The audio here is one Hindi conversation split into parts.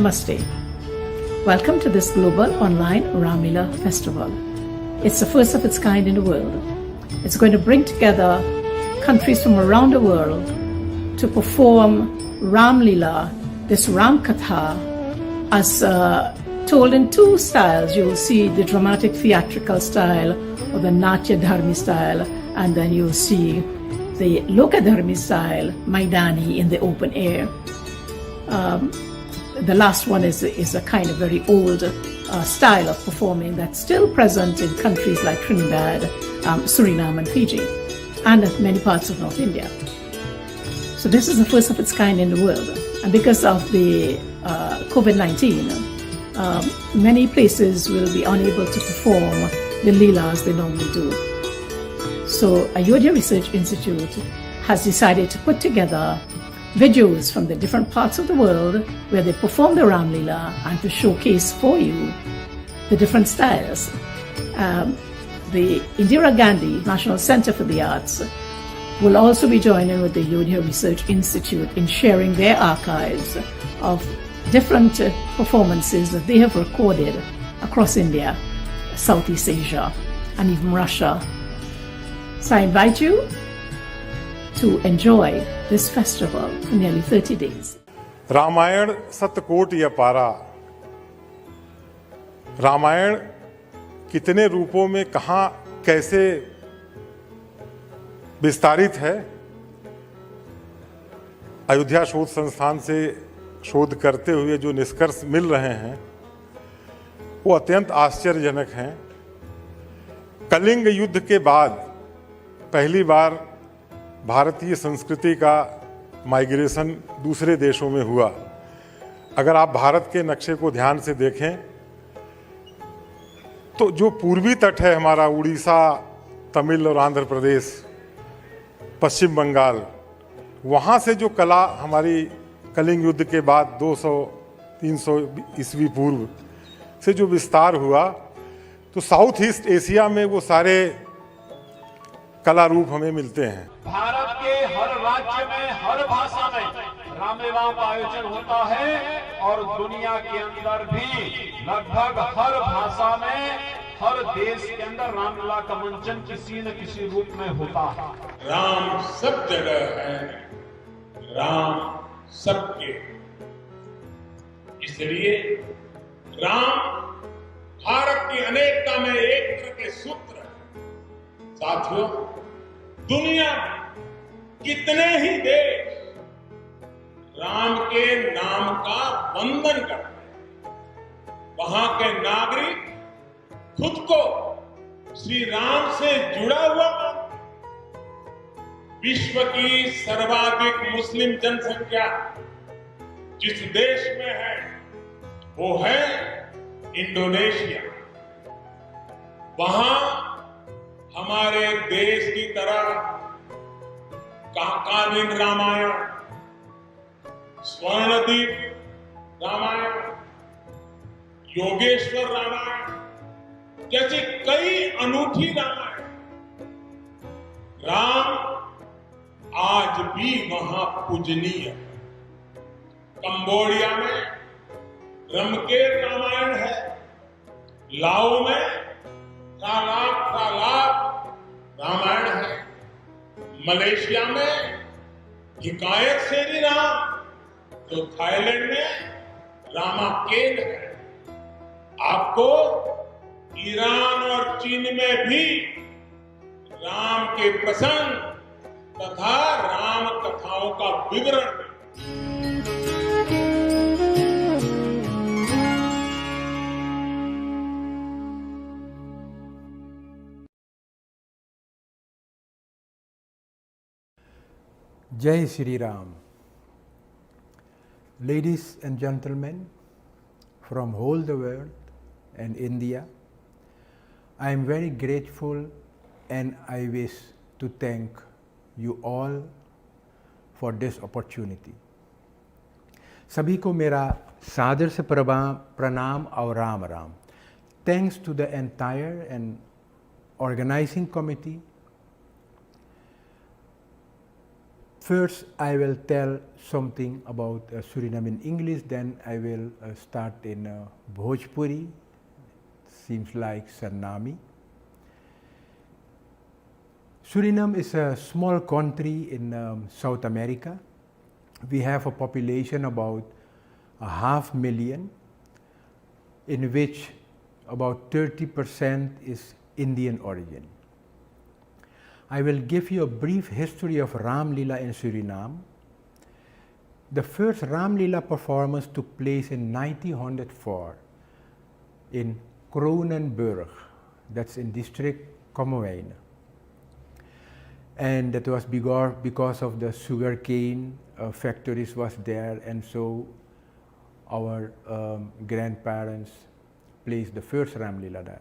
Namaste. Welcome to this global online Ramlila festival. It's the first of its kind in the world. It's going to bring together countries from around the world to perform Ramlila, this Ram Katha, as told in two styles. You will see the dramatic theatrical style or the Natya Dharmi style, and then you'll see the Lokadharmi style, Maidani, in the open air. The last one is a kind of very old style of performing that's still present in countries like Trinidad, Suriname and Fiji, and in many parts of North India. So this is the first of its kind in the world. And because of the COVID-19, many places will be unable to perform the Leelas they normally do. So Ayodhya Research Institute has decided to put together videos from the different parts of the world where they perform the Ramlila and to showcase for you the different styles. The Indira Gandhi National Center for the Arts will also be joining with the Ayodhya Research Institute in sharing their archives of different performances that they have recorded across India, Southeast Asia, and even Russia. So I invite you to enjoy this festival for nearly 30 days. Ramayan सतकोट या पारा। रामायण कितने रूपों में कहाँ कैसे विस्तारित है, अयोध्या शोध संस्थान से शोध करते हुए जो निष्कर्ष मिल रहे हैं वो अत्यंत आश्चर्यजनक हैं। कलिंग युद्ध के बाद पहली बार भारतीय संस्कृति का माइग्रेशन दूसरे देशों में हुआ। अगर आप भारत के नक्शे को ध्यान से देखें तो जो पूर्वी तट है हमारा, उड़ीसा, तमिल और आंध्र प्रदेश, पश्चिम बंगाल, वहाँ से जो कला हमारी कलिंग युद्ध के बाद 200-300 ईस्वी पूर्व से जो विस्तार हुआ, तो साउथ ईस्ट एशिया में वो सारे कला रूप हमें मिलते हैं। भारत के हर राज्य में, हर भाषा में रामलीला का आयोजन होता है और दुनिया के अंदर भी लगभग हर भाषा में, हर देश के अंदर रामलीला का मंचन किसी न किसी रूप में होता है। राम सब जगह है, राम सबके, इसलिए राम भारत की अनेकता में एकता के सूत्र है। साथियों, दुनिया कितने ही देश राम के नाम का वंदन करते हैं, वहां के नागरिक खुद को श्री राम से जुड़ा हुआ मानते हैं। विश्व की सर्वाधिक मुस्लिम जनसंख्या जिस देश में है वो है इंडोनेशिया। वहां हमारे देश की तरह काकाविन रामायण, स्वर्णदीप रामायण, योगेश्वर रामायण जैसी कई अनूठी रामायण, राम आज भी वहां पूजनीय है। कंबोडिया में रमकेर रामायण है, लाओ में तालाब रामायण है, मलेशिया में हिकायत शेरी राम, तो थाईलैंड में रामाकेन है। आपको ईरान और चीन में भी राम के प्रसंग तथा राम कथाओं का विवरण है। Jai Shri Ram. Ladies and gentlemen from all the world and India, I am very grateful and I wish to thank you all for this opportunity. सभी को मेरा सादर से प्रणाम और Ram Ram. Thanks to the entire and organizing committee First, I will tell something about Suriname in English, then I will start in Bhojpuri, seems like Sarnami. Suriname is a small country in South America. We have a population about 500,000, in which about 30% is Indian origin. I will give you a brief history of Ram Lila in Suriname. The first Ram Lila performance took place in 1904 in Kronenburg, that's in district Kommerwijne. And that was because of the sugarcane factories was there, and so our grandparents placed the first Ram Lila there.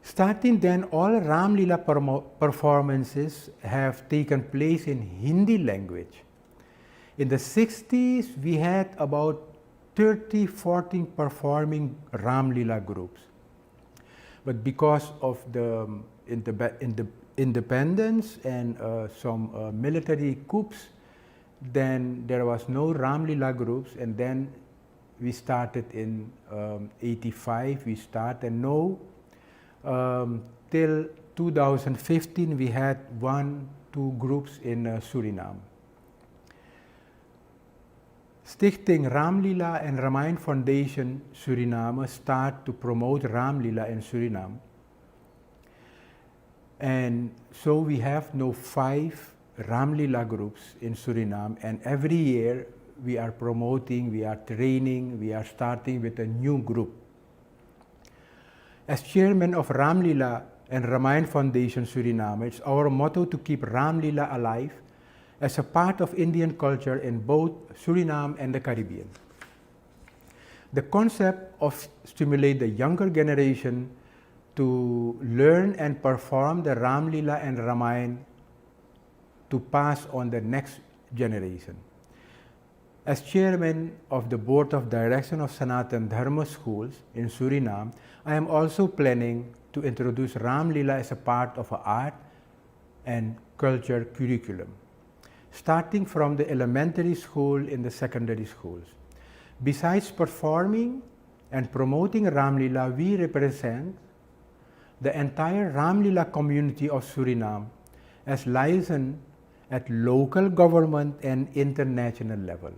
Starting then, all Ram Lila performances have taken place in Hindi language. In the 60s, we had about 30-40 performing Ram Lila groups. But because of the independence and some military coups, then there was no Ram Lila groups, and then we started in 85, we started, and now till 2015 we had 1-2 groups in Suriname. Stichting Ram Lila and Ramayan Foundation Suriname start to promote Ram Lila in Suriname. And so we have now 5 Ram Lila groups in Suriname, and every year we are promoting, we are training, we are starting with a new group. As chairman of Ram Lila and Ramayan Foundation Suriname, it's our motto to keep Ram Lila alive as a part of Indian culture in both Suriname and the Caribbean. The concept of stimulate the younger generation to learn and perform the Ram Lila and Ramayan to pass on the next generation. As chairman of the board of direction of Sanatan Dharma schools in Suriname, I am also planning to introduce Ram Lila as a part of an art and culture curriculum, starting from the elementary school in the secondary schools. Besides performing and promoting Ram Lila, we represent the entire Ram Lila community of Suriname as licensed at local government and international level.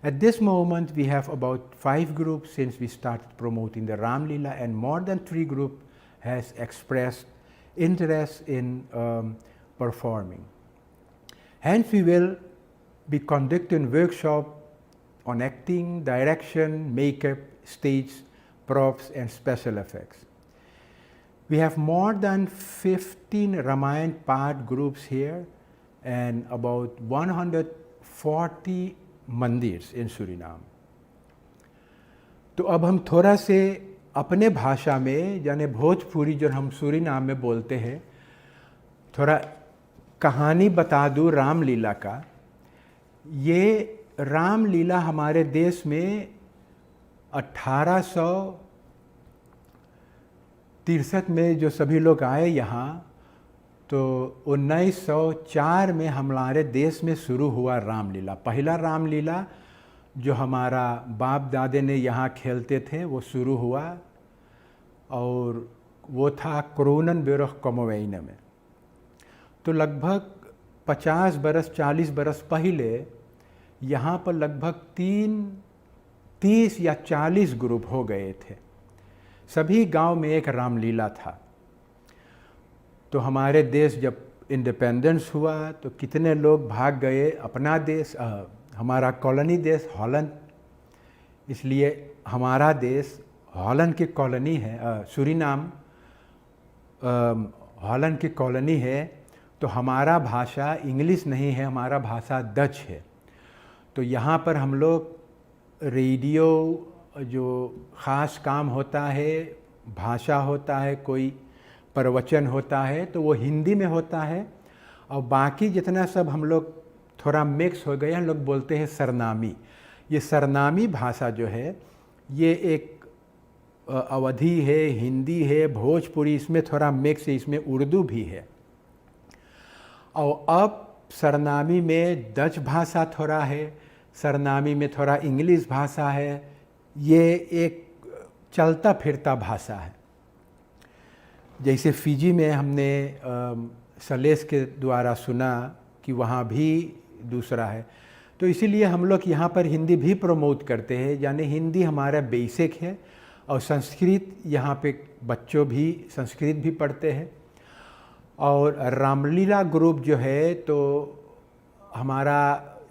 At this moment, we have about 5 groups since we started promoting the Ram Lila, and more than 3 groups has expressed interest in performing. Hence, we will be conducting workshops on acting, direction, makeup, stage, props, and special effects. We have more than 15 Ramayan part groups here and about 140 मंदिर इन सूरीनाम। तो अब हम थोड़ा से अपने भाषा में, यानी भोजपुरी जो हम सूरीनाम में बोलते हैं, थोड़ा कहानी बता दूँ रामलीला का। ये रामलीला हमारे देश में 1863 में जो सभी लोग आए यहाँ, तो 1904 में हमारे देश में शुरू हुआ रामलीला। पहला रामलीला जो हमारा बाप दादे ने यहाँ खेलते थे वो शुरू हुआ, और वो था क्रोननबर्ग कोमरwijne में। तो लगभग 50 बरस 40 बरस पहले यहाँ पर लगभग 30 या 40 ग्रुप हो गए थे। सभी गांव में एक रामलीला था। तो हमारे देश जब इंडिपेंडेंस हुआ तो कितने लोग भाग गए अपना देश, हमारा कॉलोनी देश हॉलैंड, इसलिए हमारा देश हॉलैंड की कॉलोनी है, सूरीनाम हॉलैंड की कॉलोनी है। तो हमारा भाषा इंग्लिश नहीं है, हमारा भाषा डच है। तो यहाँ पर हम लोग रेडियो जो ख़ास काम होता है, भाषा होता है, कोई प्रवचन होता है तो वो हिंदी में होता है, और बाकी जितना सब हम लोग थोड़ा मिक्स हो गए, हम लोग बोलते हैं सरनामी। ये सरनामी भाषा जो है ये एक अवधी है, हिंदी है, भोजपुरी, इसमें थोड़ा मिक्स है, इसमें उर्दू भी है। और अब सरनामी में डच भाषा थोड़ा है, सरनामी में थोड़ा इंग्लिश भाषा है। ये एक चलता फिरता भाषा है। जैसे फिजी में हमने सलेस के द्वारा सुना कि वहाँ भी दूसरा है, तो इसीलिए हम लोग यहाँ पर हिंदी भी प्रमोट करते हैं। यानी हिंदी हमारा बेसिक है और संस्कृत यहाँ पे बच्चों भी संस्कृत भी पढ़ते हैं। और रामलीला ग्रुप जो है तो हमारा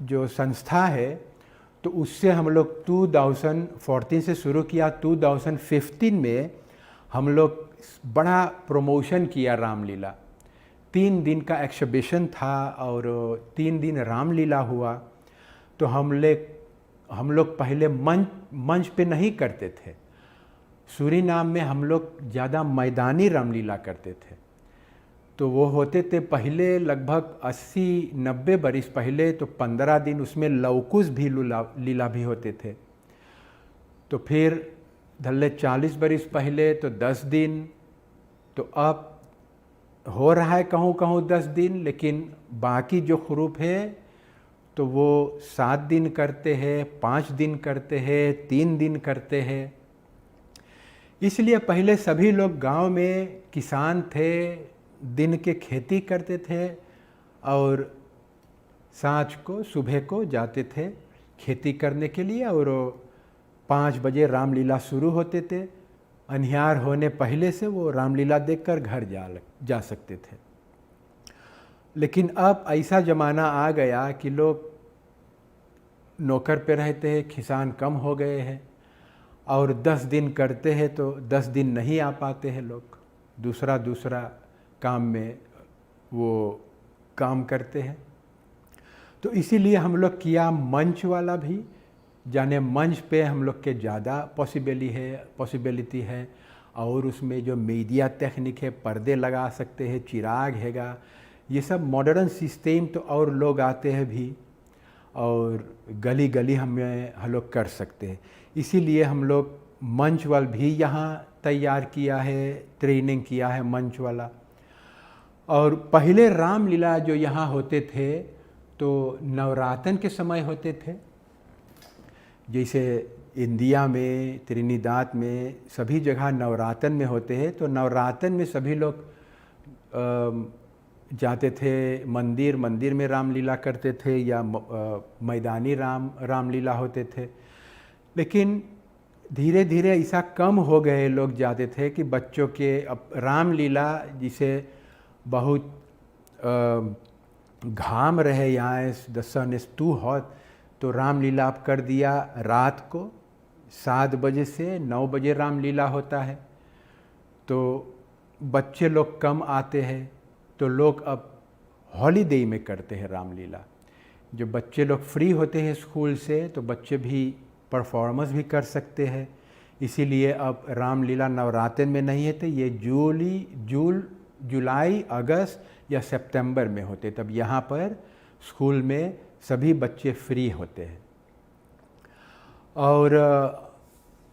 जो संस्था है तो उससे हम लोग 2014 से शुरू किया। 2015 में हम लोग बड़ा प्रमोशन किया रामलीला। 3 दिन का एक्सिबिशन था और 3 दिन रामलीला हुआ। तो हम लोग पहले मंच पे नहीं करते थे। सूरीनाम में हम लोग ज़्यादा मैदानी रामलीला करते थे। तो वो होते थे पहले लगभग 80-90 बरिस पहले तो 15 दिन, उसमें लौकुश भी लीला भी होते थे। तो फिर धल्ले 40 बरिस पहले तो 10 दिन। तो अब हो रहा है कहूँ कहूँ 10 दिन, लेकिन बाकी जो ग्रुप है तो वो 7 दिन करते हैं, 5 दिन करते हैं, 3 दिन करते हैं। इसलिए पहले सभी लोग गांव में किसान थे, दिन के खेती करते थे और सांझ को सुबह को जाते थे खेती करने के लिए। और 5 बजे रामलीला शुरू होते थे। अंधियार होने पहले से वो रामलीला देखकर घर जा सकते थे। लेकिन अब ऐसा ज़माना आ गया कि लोग नौकर पे रहते हैं, किसान कम हो गए हैं और 10 दिन करते हैं तो 10 दिन नहीं आ पाते हैं लोग। दूसरा काम में वो काम करते हैं। तो इसीलिए हम लोग किया मंच वाला भी। जाने मंच पे हम लोग के ज़्यादा पॉसिबिलिटी है और उसमें जो मीडिया टेक्निक है, पर्दे लगा सकते हैं, चिराग हैगा, ये सब मॉडर्न सिस्टम। तो और लोग आते हैं भी और गली गली हम लोग कर सकते हैं। इसीलिए हम लोग मंच वाल भी यहाँ तैयार किया है, ट्रेनिंग किया है मंच वाला। और पहले रामलीला जो यहाँ होते थे तो नवरातन के समय होते थे। जैसे इंडिया में, त्रिनिदाद में, सभी जगह नवरातन में होते हैं। तो नवरातन में सभी लोग जाते थे मंदिर में रामलीला करते थे या मैदानी रामलीला होते थे। लेकिन धीरे धीरे ऐसा कम हो गए लोग जाते थे कि बच्चों के अब रामलीला जिसे बहुत घाम रहे यहाँ, the sun is too hot, तो रामलीला आप कर दिया रात को 7 बजे से 9 बजे रामलीला होता है। तो बच्चे लोग कम आते हैं तो लोग अब हॉलीडे में करते हैं रामलीला। जो बच्चे लोग फ्री होते हैं स्कूल से तो बच्चे भी परफॉर्मेंस भी कर सकते हैं। इसीलिए अब रामलीला नवरात्र में नहीं है, तो ये जुलाई, अगस्त या सितंबर में होते। तब यहाँ पर स्कूल में सभी बच्चे फ्री होते हैं। और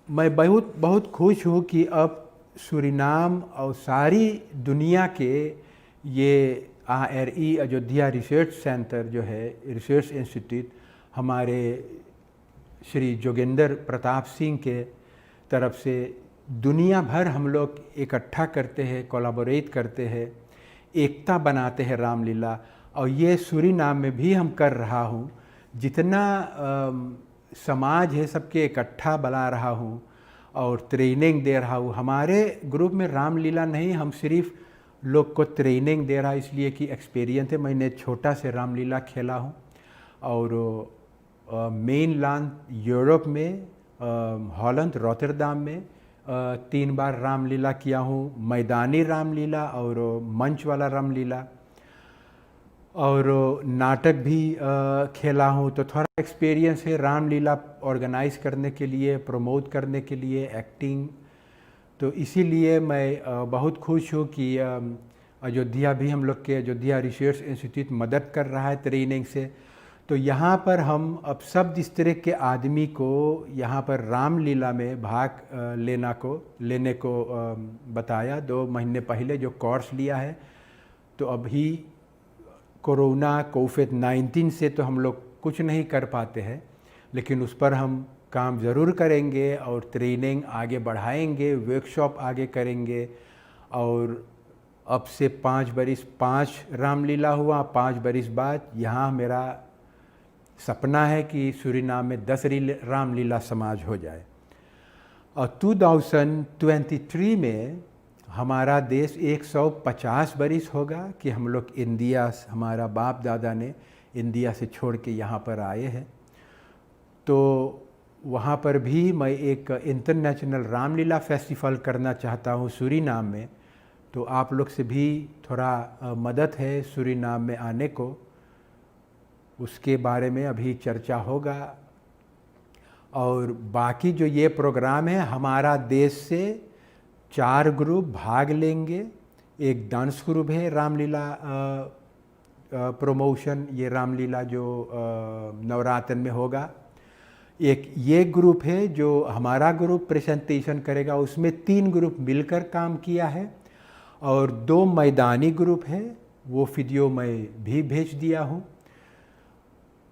मैं बहुत खुश हूँ कि अब सूरीनाम और सारी दुनिया के ये ARE अयोध्या रिसर्च सेंटर जो है, रिसर्च इंस्टीट्यूट, हमारे श्री जोगेंद्र प्रताप सिंह के तरफ से दुनिया भर हम लोग इकट्ठा करते हैं, कोलैबोरेट करते हैं, एकता बनाते हैं रामलीला। और ये सूरीनाम में भी हम कर रहा हूँ। जितना समाज है सबके इकट्ठा बना रहा हूँ और ट्रेनिंग दे रहा हूँ। हमारे ग्रुप में रामलीला नहीं, हम सिर्फ लोग को ट्रेनिंग दे रहा, इसलिए कि एक्सपीरियंस है। मैंने छोटा से रामलीला खेला हूँ और मेनलैंड यूरोप में, हॉलैंड, रॉटरडैम में 3 बार रामलीला किया हूँ, मैदानी रामलीला और मंच वाला रामलीला, और नाटक भी खेला हूँ। तो थोड़ा एक्सपीरियंस है रामलीला ऑर्गेनाइज करने के लिए, प्रमोट करने के लिए, एक्टिंग। तो इसीलिए मैं बहुत खुश हूँ कि अयोध्या भी, हम लोग के अयोध्या रिसर्च इंस्टीट्यूट मदद कर रहा है ट्रेनिंग से। तो यहाँ पर हम अब सब डिस्ट्रिक्ट के आदमी को यहाँ पर रामलीला में भाग लेने को बताया 2 महीने पहले जो कोर्स लिया है। तो अभी कोरोना कोविड-19 से तो हम लोग कुछ नहीं कर पाते हैं, लेकिन उस पर हम काम ज़रूर करेंगे और ट्रेनिंग आगे बढ़ाएंगे, वर्कशॉप आगे करेंगे। और अब से 5 रामलीला हुआ, 5 बरिस बाद यहाँ मेरा सपना है कि सूरीनाम में 10 रामलीला समाज हो जाए। और 2023 में हमारा देश 150 बरिस होगा कि हम लोग इंडिया, हमारा बाप दादा ने इंडिया से छोड़ के यहाँ पर आए हैं। तो वहाँ पर भी मैं एक इंटरनेशनल रामलीला फेस्टिवल करना चाहता हूँ सूरीनाम में। तो आप लोग से भी थोड़ा मदद है सूरीनाम में आने को, उसके बारे में अभी चर्चा होगा। और बाकी जो ये प्रोग्राम है, हमारा देश से 4 ग्रुप भाग लेंगे। एक डांस ग्रुप है रामलीला प्रमोशन, ये रामलीला जो नवरात्र में होगा। एक ये ग्रुप है जो हमारा ग्रुप प्रेजेंटेशन करेगा, उसमें 3 ग्रुप मिलकर काम किया है। और 2 मैदानी ग्रुप है, वो वीडियो मैं भी भेज दिया हूँ।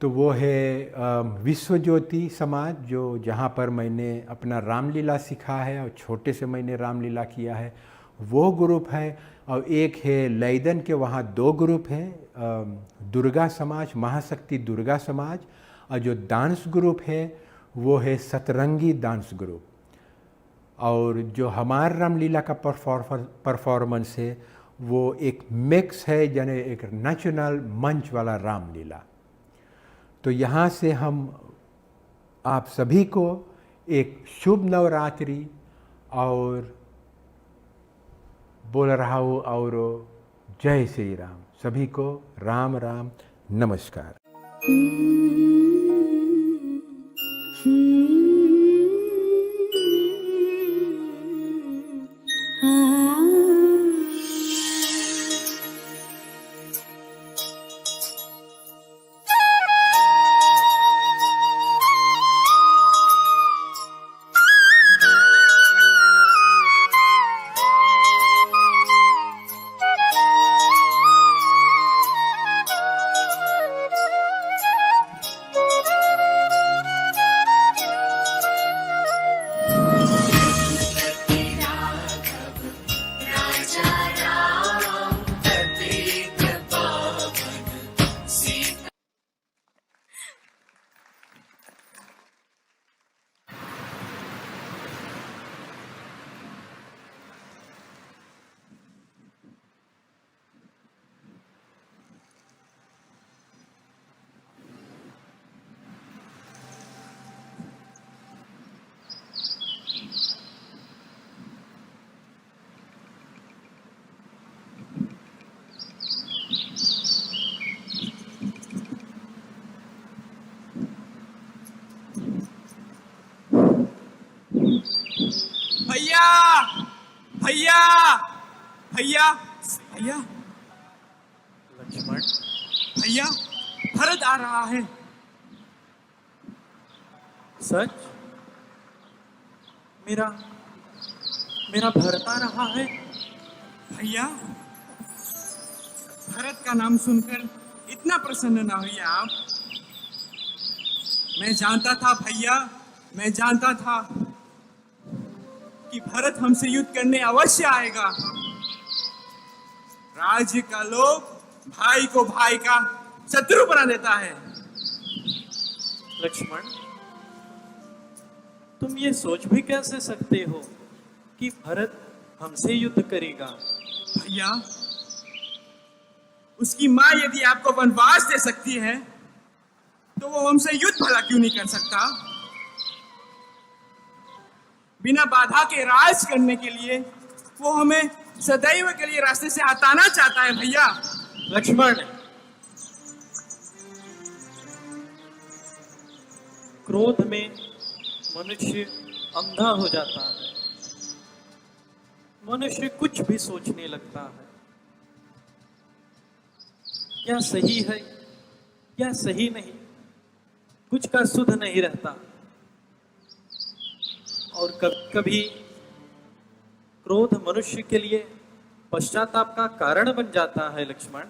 तो वो है विश्व ज्योति समाज, जो जहाँ पर मैंने अपना रामलीला सीखा है और छोटे से मैंने रामलीला किया है, वो ग्रुप है। और एक है लैदन के, वहाँ 2 ग्रुप हैं, दुर्गा समाज, महाशक्ति दुर्गा समाज। और जो डांस ग्रुप है वो है सतरंगी डांस ग्रुप। और जो हमारा रामलीला का परफॉर्मेंस है वो एक मिक्स है, यानी एक नेशनल मंच वाला रामलीला। तो यहाँ से हम आप सभी को एक शुभ नवरात्रि और बोल रहा हूँ, और जय श्री राम। सभी को राम राम नमस्कार। भैया भैया भैया भैया लक्ष्मण, भैया, भरत आ रहा है। सच? मेरा भरत आ रहा है? भैया, भरत का नाम सुनकर इतना प्रसन्न ना हुई आप। मैं जानता था भैया, मैं जानता था कि भरत हमसे युद्ध करने अवश्य आएगा। राज्य का लोग भाई को भाई का शत्रु बना देता है। लक्ष्मण, तुम ये सोच भी कैसे सकते हो कि भरत हमसे युद्ध करेगा? भैया, उसकी माँ यदि आपको वनवास दे सकती है तो वो हमसे युद्ध भला क्यों नहीं कर सकता? बिना बाधा के राज करने के लिए वो हमें सदैव के लिए रास्ते से हटाना चाहता है। भैया, लक्ष्मण, क्रोध में मनुष्य अंधा हो जाता है। मनुष्य कुछ भी सोचने लगता है। क्या सही है, क्या सही नहीं, कुछ का सुध नहीं रहता। और कभी क्रोध मनुष्य के लिए पश्चाताप का कारण बन जाता है। लक्ष्मण,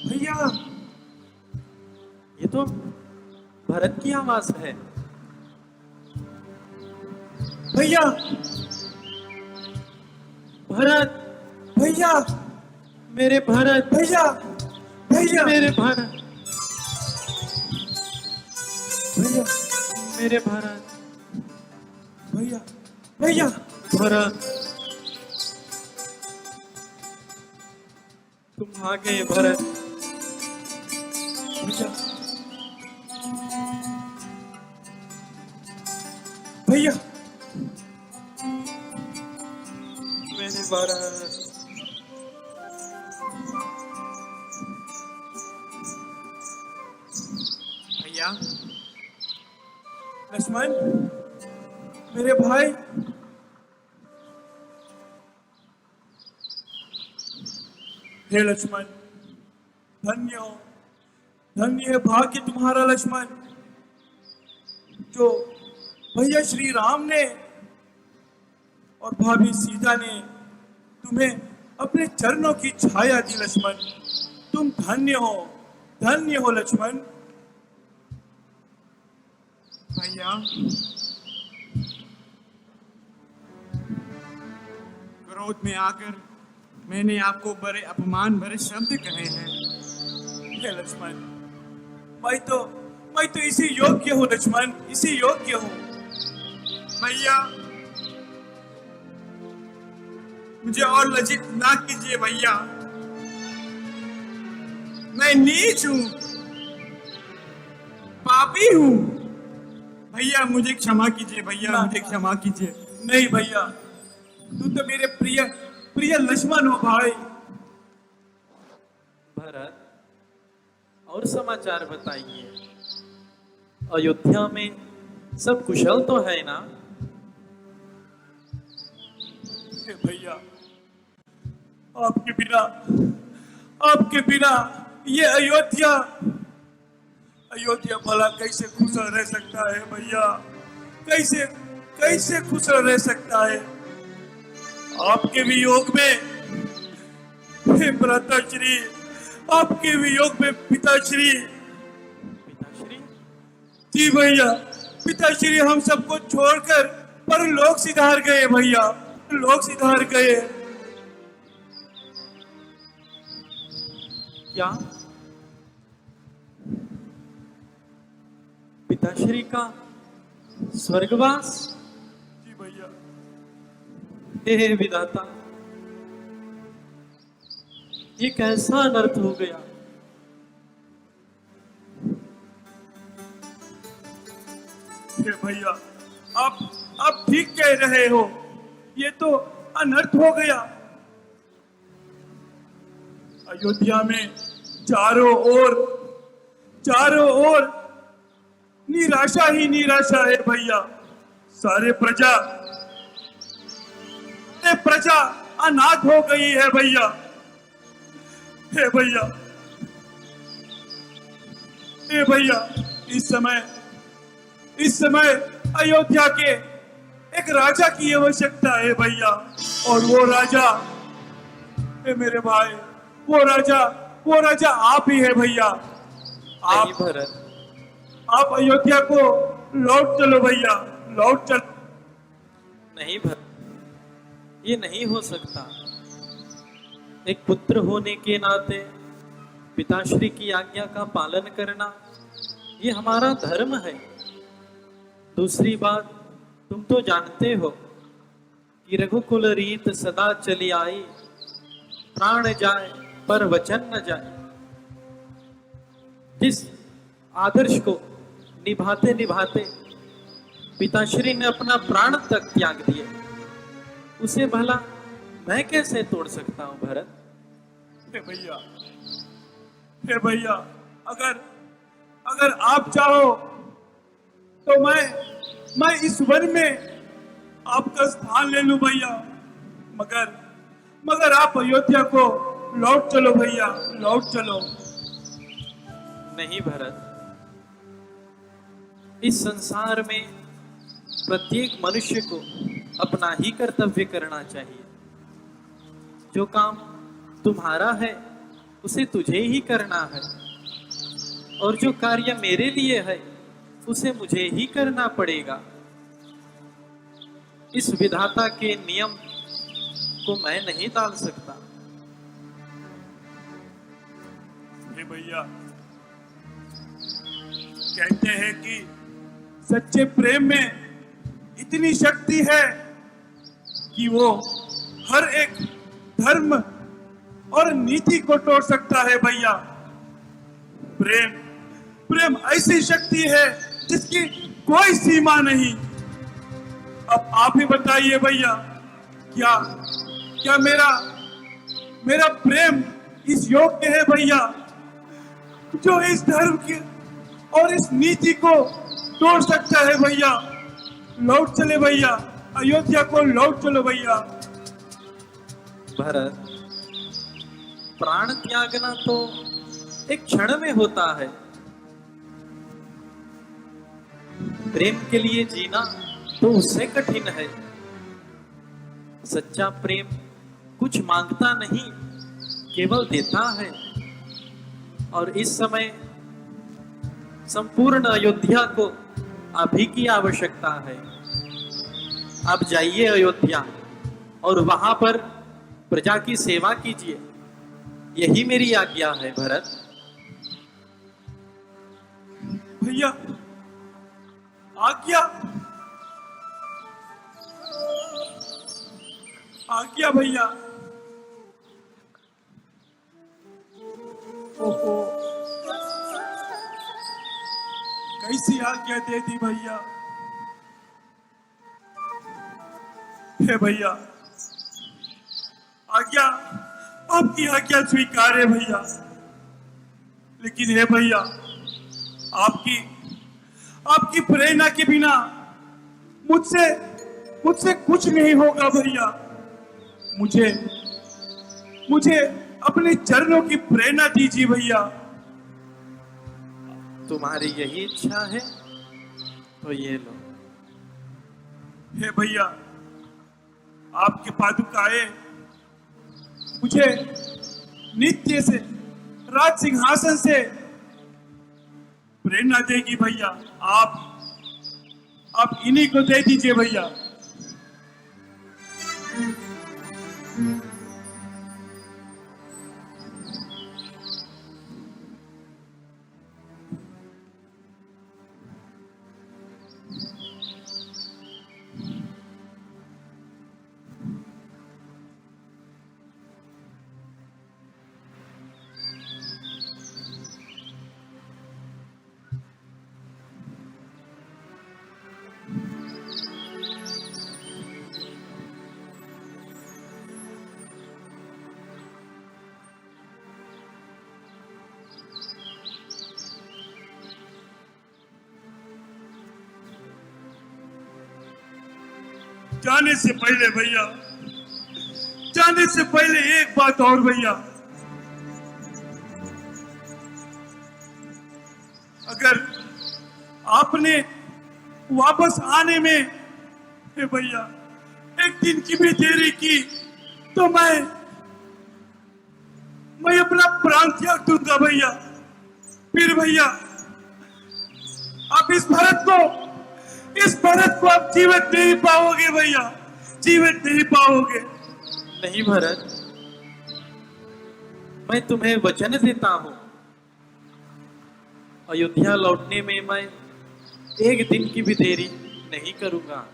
भैया ये तो भरत की आवाज है। भैया भरत, भैया मेरे भरत, भैया भैया मेरे भरत, भैया मेरे भरत, भैया भैया भरत, तुम आ गए भरत। भैया मेरे भरत, भैया लक्ष्मण मेरे भाई हे लक्ष्मण धन्य हो, धन्य है भाग्य तुम्हारा लक्ष्मण, जो भैया श्री राम ने और भाभी सीता ने तुम्हें अपने चरणों की छाया दी लक्ष्मण। तुम धन्य हो लक्ष्मण। भैया क्रोध में आकर मैंने आपको बड़े अपमान भरे शब्द कहे हैं। हे लक्ष्मण मैं तो इसी योग्य हूँ लक्ष्मण, इसी योग्य हूँ। भैया मुझे और लज्जित ना कीजिए भैया, मैं नीच हूँ, पापी हूँ। भैया मुझे क्षमा कीजिए, भैया मुझे क्षमा कीजिए। नहीं भैया, तू तो मेरे प्रिय लक्ष्मण हो भाई। भरत, और समाचार बताइए। अयोध्या में सब कुशल तो है ना? भैया आपके बिना ये अयोध्या भला कैसे खुशल रह सकता है भैया? कैसे खुशल रह सकता है? आपके वियोग में हे भ्राताश्री, आपके वियोग में पिताश्री। पिताश्री? जी भैया, पिताश्री हम सबको छोड़कर परलोक सिधार गए भैया, लोक सिधार गए। क्या पिताश्री का स्वर्गवास? जी भैया। हे विधाता, ये कैसा अनर्थ हो गया? हे भैया, आप ठीक कह रहे हो, ये तो अनर्थ हो गया। अयोध्या में चारों ओर निराशा ही निराशा है भैया। सारे प्रजा अनाथ हो गई है भैया। हे भैया, इस समय अयोध्या के एक राजा की आवश्यकता है भैया, और वो राजा हे मेरे भाई, वो राजा आप ही है भैया। नहीं भरत, आप अयोध्या को लौट चलो भैया, लौट चलो। नहीं भरत, ये नहीं हो सकता। एक पुत्र होने के नाते पिताश्री की आज्ञा का पालन करना ये हमारा धर्म है। दूसरी बात, तुम तो जानते हो कि रघुकुल रीत सदा चली आई, प्राण जाए पर वचन न जाए। जिस आदर्श को निभाते निभाते पिताश्री ने अपना प्राण तक त्याग दिए, उसे भला मैं कैसे तोड़ सकता हूं भरत? हे भैया, अगर आप चाहो तो मैं इस वन में आपका स्थान ले लूं भैया, मगर आप अयोध्या को लौट चलो भैया, लौट चलो। नहीं भरत, इस संसार में प्रत्येक मनुष्य को अपना ही कर्तव्य करना चाहिए। जो काम तुम्हारा है उसे तुझे ही करना है, और जो कार्य मेरे लिए है उसे मुझे ही करना पड़ेगा। इस विधाता के नियम को मैं नहीं टाल सकता। हे भैया, कहते हैं कि सच्चे प्रेम में इतनी शक्ति है कि वो हर एक धर्म और नीति को तोड़ सकता है भैया। प्रेम प्रेम ऐसी शक्ति है जिसकी कोई सीमा नहीं। अब आप ही बताइए भैया, क्या क्या मेरा प्रेम इस योग्य है भैया, जो इस धर्म की और इस नीति को तोड़ सकता है भैया? लौट चले भैया, अयोध्या को लौट चलो भैया। भरत, प्राण त्यागना तो एक क्षण में होता है, प्रेम के लिए जीना तो उससे कठिन है। सच्चा प्रेम कुछ मांगता नहीं, केवल देता है। और इस समय संपूर्ण अयोध्या को अभी की आवश्यकता है। आप जाइए अयोध्या और वहां पर प्रजा की सेवा कीजिए, यही मेरी आज्ञा है भरत। भैया, आज्ञा आज्ञा भैया। ओहो, कैसी आज्ञा दे दी भैया। हे भैया, आज्ञा, आपकी आज्ञा स्वीकार है भैया, लेकिन हे भैया, आपकी प्रेरणा के बिना मुझसे कुछ नहीं होगा भैया। मुझे अपने चरणों की प्रेरणा दीजिए भैया। तुम्हारी यही इच्छा है तो ये लो। हे भैया, आपके पादुकाएं मुझे नित्य से राज सिंहासन से प्रेरणा देगी भैया। आप इन्हीं को दे दीजिए भैया। जाने से पहले भैया, जाने से पहले एक बात और भैया, अगर आपने वापस आने में हे भैया एक दिन की भी देरी की तो मैं अपना प्राण त्याग दूंगा भैया। फिर भैया आप इस भारत को आप जीवित नहीं पाओगे भैया, जीवित नहीं पाओगे। नहीं भरत, मैं तुम्हें वचन देता हूं, अयोध्या लौटने में मैं एक दिन की भी देरी नहीं करूंगा।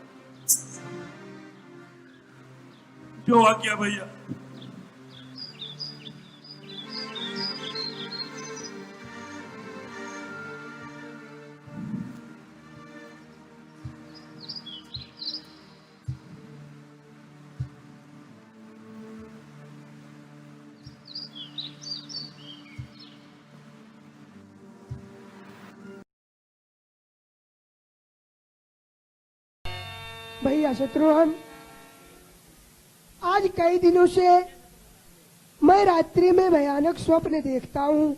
जो आ गया भैया। भैया शत्रुघ्न, आज कई दिनों से मैं रात्रि में भयानक स्वप्न देखता हूँ।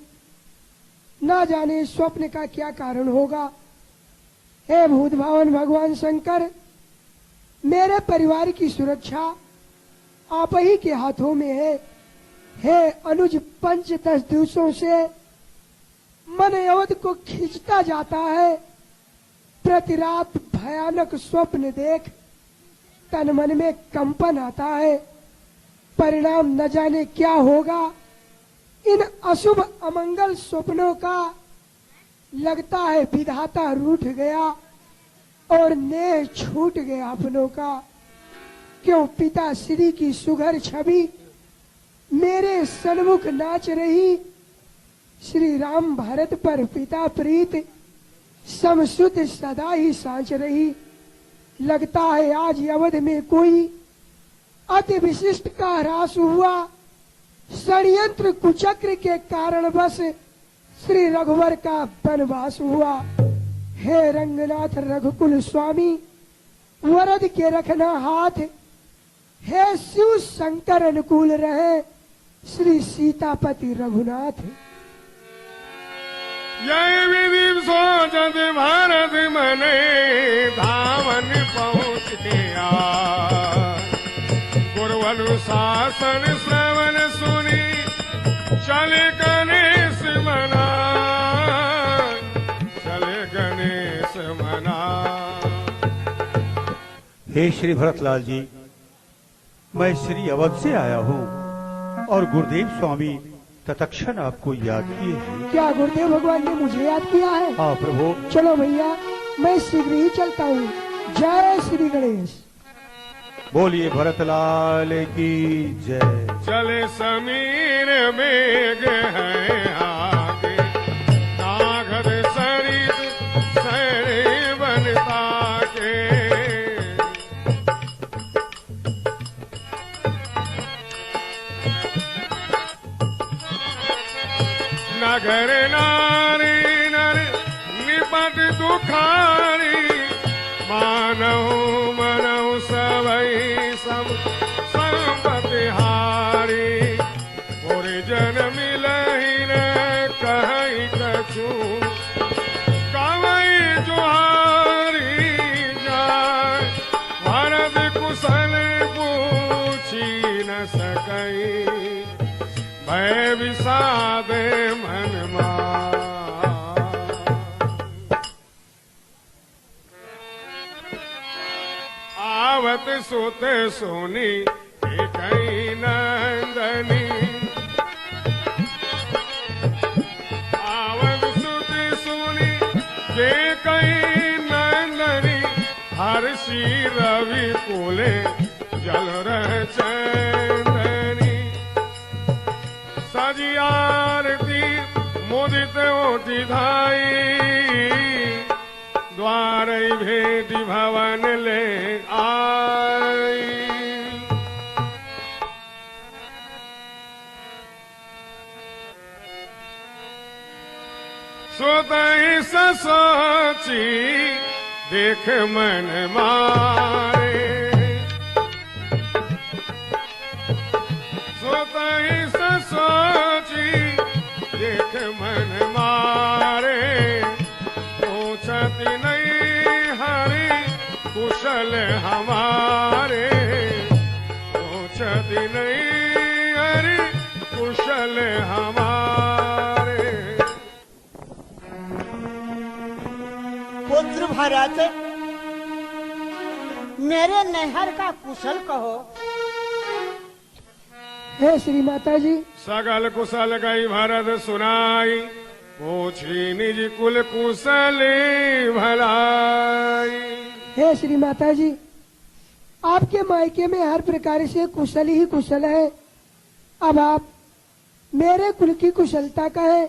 ना जाने स्वप्न का क्या कारण होगा। हे भूत भावन भगवान शंकर, मेरे परिवार की सुरक्षा आप ही के हाथों में है। हे अनुज, 5-10 दिवसों से मन अवध को खींचता जाता है। प्रति रात भयानक स्वप्न देख तन मन में कंपन आता है। परिणाम न जाने क्या होगा। इन अशुभ अमंगल स्वप्नों का लगता है विधाता रूठ गया और नेह छूट गया अपनों का। क्यों पिता श्री की सुघर छवि मेरे सन्मुख नाच रही। श्री राम भरत पर पिता प्रीत समसुत सदा ही सांच रही। लगता है आज अवध में कोई अति विशिष्ट का ह्रास हुआ। षड्यंत्र कुचक्र के कारण बस श्री रघुवर का वनवास हुआ। हे रंगनाथ रघुकुल स्वामी, वरद के रखना हाथ। हे शिव शंकर अनुकूल रहे श्री सीतापति रघुनाथ। जय विधि सोचत भारत मने धावन पहुँच गया। गुरुअनुशासन श्रवण सुनी चले गणेश मना, चले गणेश मना। हे श्री भरतलाल जी, मैं श्री अवध से आया हूँ और गुरुदेव स्वामी तत्क्षण आपको याद किए हैं। क्या गुरुदेव भगवान ने मुझे याद किया है? हाँ प्रभु। चलो भैया, मैं शीघ्र ही चलता हूँ। जय श्री गणेश। बोलिए भरतलाल की जय। चले समीर मेघ है आगे, नागद सरित सैरे बनता के। नगर नारी नर निपट दुखारी, मानव मनव सबई सब संपत्ति हारी। पूरे जन मिलहि न कहई कछु, कवई जुहारी जाय। भरत कुशल पूछी न सकई, भय विषाद मन मार। आवत सुत सोनी एकई नंदनी, आवत सुत सोनी एकई नंदनी। हर्षि रवि कुले जल रह चंदनी। सजी आरती मुदित ओटि धाई, द्वार भेट भवन ले आई। सोतहि सोची देख मन मारे, सोतहि सोची देख मन मारे। पूछती नहीं हरि कुशल हमारे, पूछती नहीं हरि कुशल हमारे। पुत्र भरत, मेरे नैहर का कुशल कहो। हे श्री माता जी। सगल कुशल गई भरत सुनाई, पूछी निज कुल कुशली भलाई। हे श्री माता जी, आपके मायके में हर प्रकार से कुशल ही कुशल है। अब आप मेरे कुल की कुशलता कहें।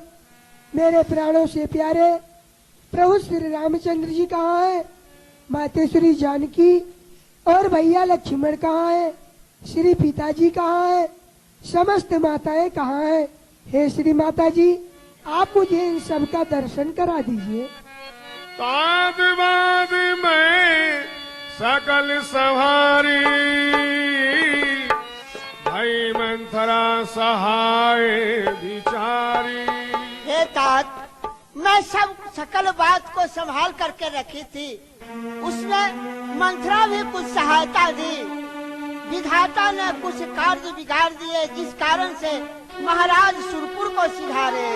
मेरे प्राणों से प्यारे प्रभु श्री रामचंद्र जी कहाँ है? माते श्री जानकी और भैया लक्ष्मण कहाँ है? श्री पिताजी कहाँ है? समस्त माताएं कहाँ है? हे श्री माता जी, आप मुझे इन सब का दर्शन करा दीजिए। ताद बाद में सकल सवारी, भई मंथरा सहाय विचारी। हे तात, मैं सब सकल बात को संभाल करके रखी थी। उसने मंथरा भी कुछ सहायता दी। विधाता ने कुछ कार्य बिगाड़ दिए, जिस कारण से महाराज सुरपुर को सिधारे।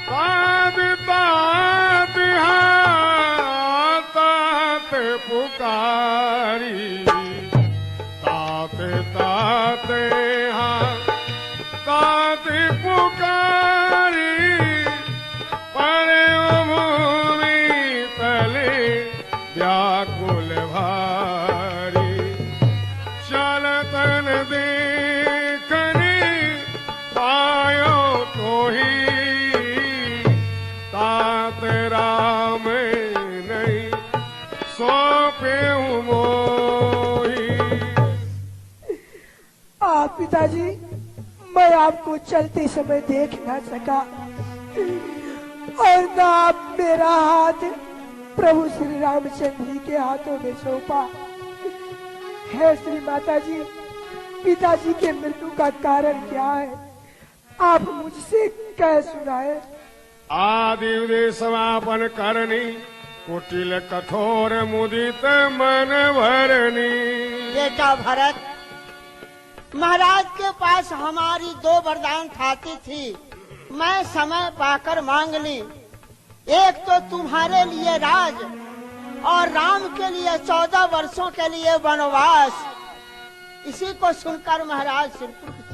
तात तात हाँ तात पुकारी, तात तात हाँ तात पुकारी, पड़े भूमि तले व्याकुल भारी, चलतन देखने आयो तो ही, तात राम नहीं सौंपे मोही। आप पिताजी, मैं आपको चलते समय देख ना सका और ना आप मेरा हाथ प्रभु श्री रामचंद्र जी के हाथों में सौंपा। है श्री माता जी, पिताजी के मृत्यु का कारण क्या है, आप मुझसे कह सुनाए। आदि उदय समापन करनी, कुटिल कठोर मुदित मन भरनी। बेटा भरत, महाराज के पास हमारी 2 वरदान खाती थी, मैं समय पाकर मांग ली। एक तो तुम्हारे लिए राज और राम के लिए 14 वर्षों के लिए वनवास। इसी को सुनकर महाराज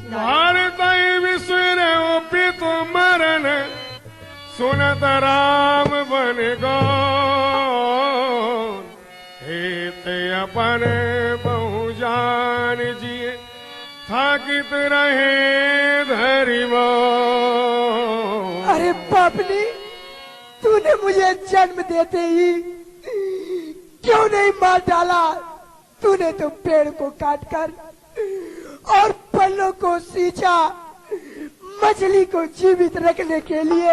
भारत विश्व पितु मरण, सुनत राम बन गौर, हेत अपन बहु जान जिए, थाकित रहे धरिमो। अरे पापनी, तूने मुझे जन्म देते ही क्यों नहीं मार डाला? तूने तो पेड़ को काटकर और फलों को सींचा, मछली को जीवित रखने के लिए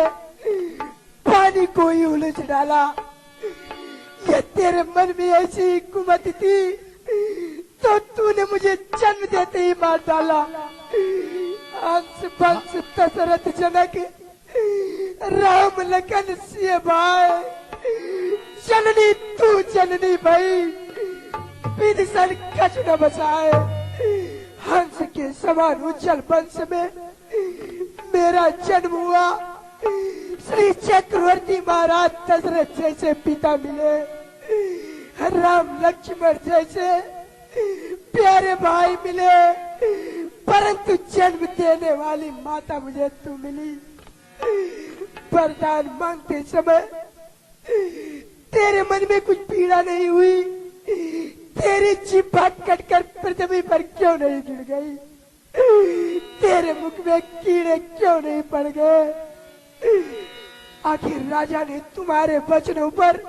पानी को ही उलझ डाला। ये तेरे मन में ऐसी कुमत थी तो तूने मुझे जन्म देते ही मार डाला। हंस बंस दशरथ जनक राम लखन सिय भाई, जननी तू जननी भाई, विभीषण कछ न बचाए। हंस के समान उज्जवल वंश में मेरा जन्म हुआ। श्री चक्रवर्ती महाराज दशरथ जैसे पिता मिले, राम लक्ष्मण जैसे प्यारे भाई मिले, परंतु जन्म देने वाली माता मुझे तू मिली। वरदान मांगते समय तेरे मन में कुछ पीड़ा नहीं हुई? तेरी जिह्वा कटकर पृथ्वी पर क्यों नहीं गिर गई? तेरे मुख में कीड़े क्यों नहीं पड़ गए? आखिर राजा ने तुम्हारे वचनों पर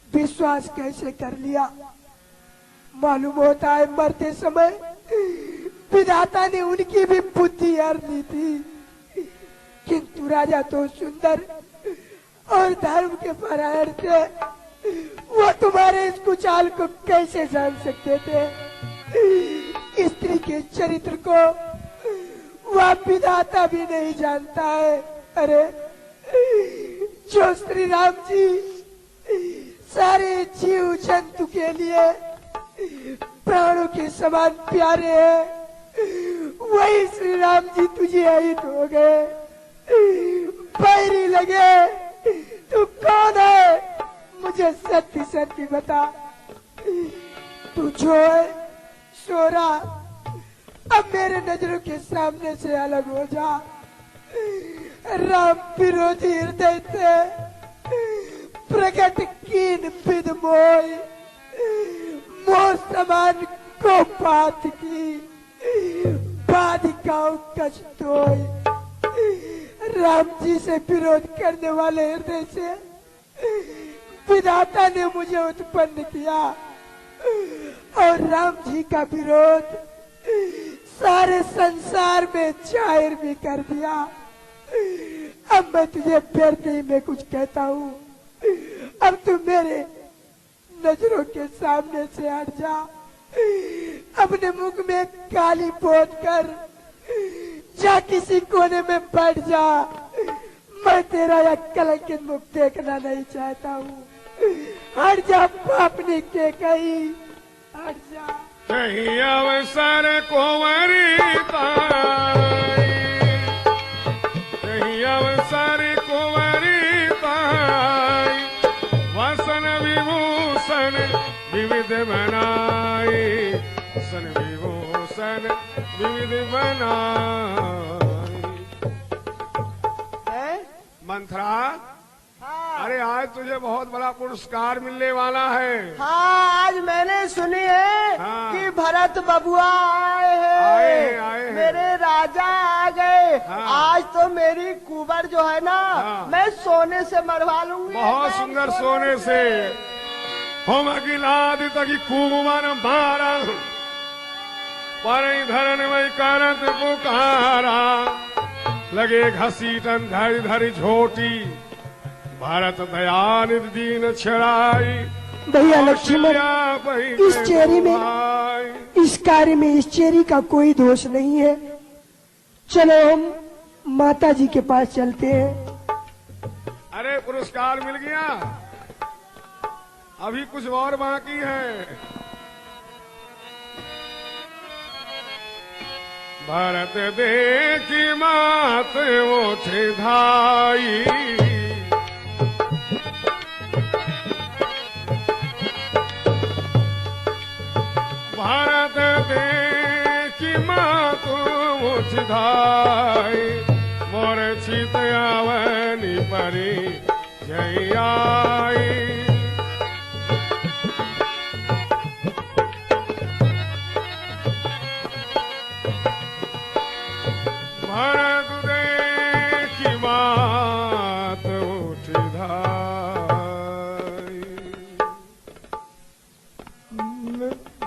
विश्वास कैसे कर लिया? मालूम होता है मरते समय विधाता ने उनकी भी बुद्धि हर ली थी, किंतु राजा तो सुंदर और धर्म के परायण थे, वो तुम्हारे इस कुचाल को कैसे जान सकते थे? स्त्री के चरित्र को वह विधाता भी नहीं जानता है। अरे जो श्री राम जी सारे जीव जंतु के लिए प्राणों के समान प्यारे हैं, वही श्री राम जी तुझे अहित हो गए, बैरी लगे। तू कौन है? मुझे सत्य सत्य बता। तू जो है सो रहा, अब मेरे नजरों के सामने से अलग हो जा। राम विरोधी हृदय से प्रकट कीन विद मोह, मोह समान को पात की बाधिकाओं कष्ट होई। राम जी से विरोध करने वाले हृदय से विधाता ने मुझे उत्पन्न किया और राम जी का विरोध सारे संसार में जाहिर भी कर दिया। अब मैं तुझे व्यर्थ में कुछ कहता हूँ, अब तू मेरे नजरों के सामने से हट जा। अपने मुख में काली पोत कर जा किसी कोने में बैठ जा। मैं तेरा यह कलंकित मुख देखना नहीं चाहता हूँ। हट जा पापनी के कहीं, हट जा। कहीं अवसर कुंवरिताई, कहीं अवसर कुंवरिताई, वसन विभूषण विविध बनाई, वसन विभूषण विविध बनाई। मंथरा, अरे आज तुझे बहुत बड़ा पुरस्कार मिलने वाला है। हाँ, आज मैंने सुनी है कि भरत बबुआ आए हैं, मेरे राजा आ गए। आज तो मेरी कुबर जो है ना, मैं सोने से मरवा लूंगी। बहुत सुंदर सोने से। हम अगिलादि तकी कुबर मारा, पर धरन में करत पुकारा, लगे घसीटन धरि धरि झोटी, भारत दयानिधि दीन छड़ाई। भैया लक्ष्मण, इस चेरी में, इस कार्य में इस चेरी का कोई दोष नहीं है। चलो हम माता जी के पास चलते हैं। अरे पुरस्कार मिल गया, अभी कुछ और बाकी है। भारत देखी मात उठे धाई, भारत देखी मात उठ धाई, मोर चित आवनी परी जय आई। भारत देखी मात उठ धाई।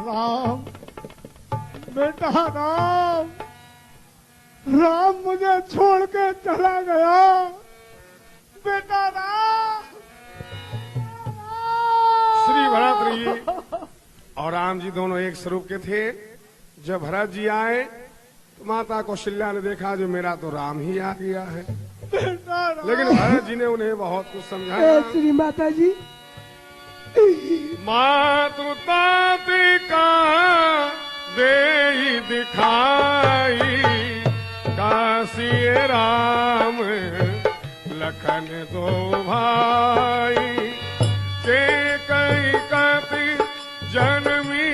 राम, बेटा राम, राम मुझे छोड़ के चला गया। बेटा राम। श्री भरत जी और राम जी दोनों एक स्वरूप के थे। जब भरत जी आए तो माता कौशल्या ने देखा जो मेरा तो राम ही आ गया है, लेकिन भरत जी ने उन्हें बहुत कुछ समझाया। श्री माता जी, मातु ताति का दे दिखाई, काशी राम लखन दो भाई, के कई कति जनमी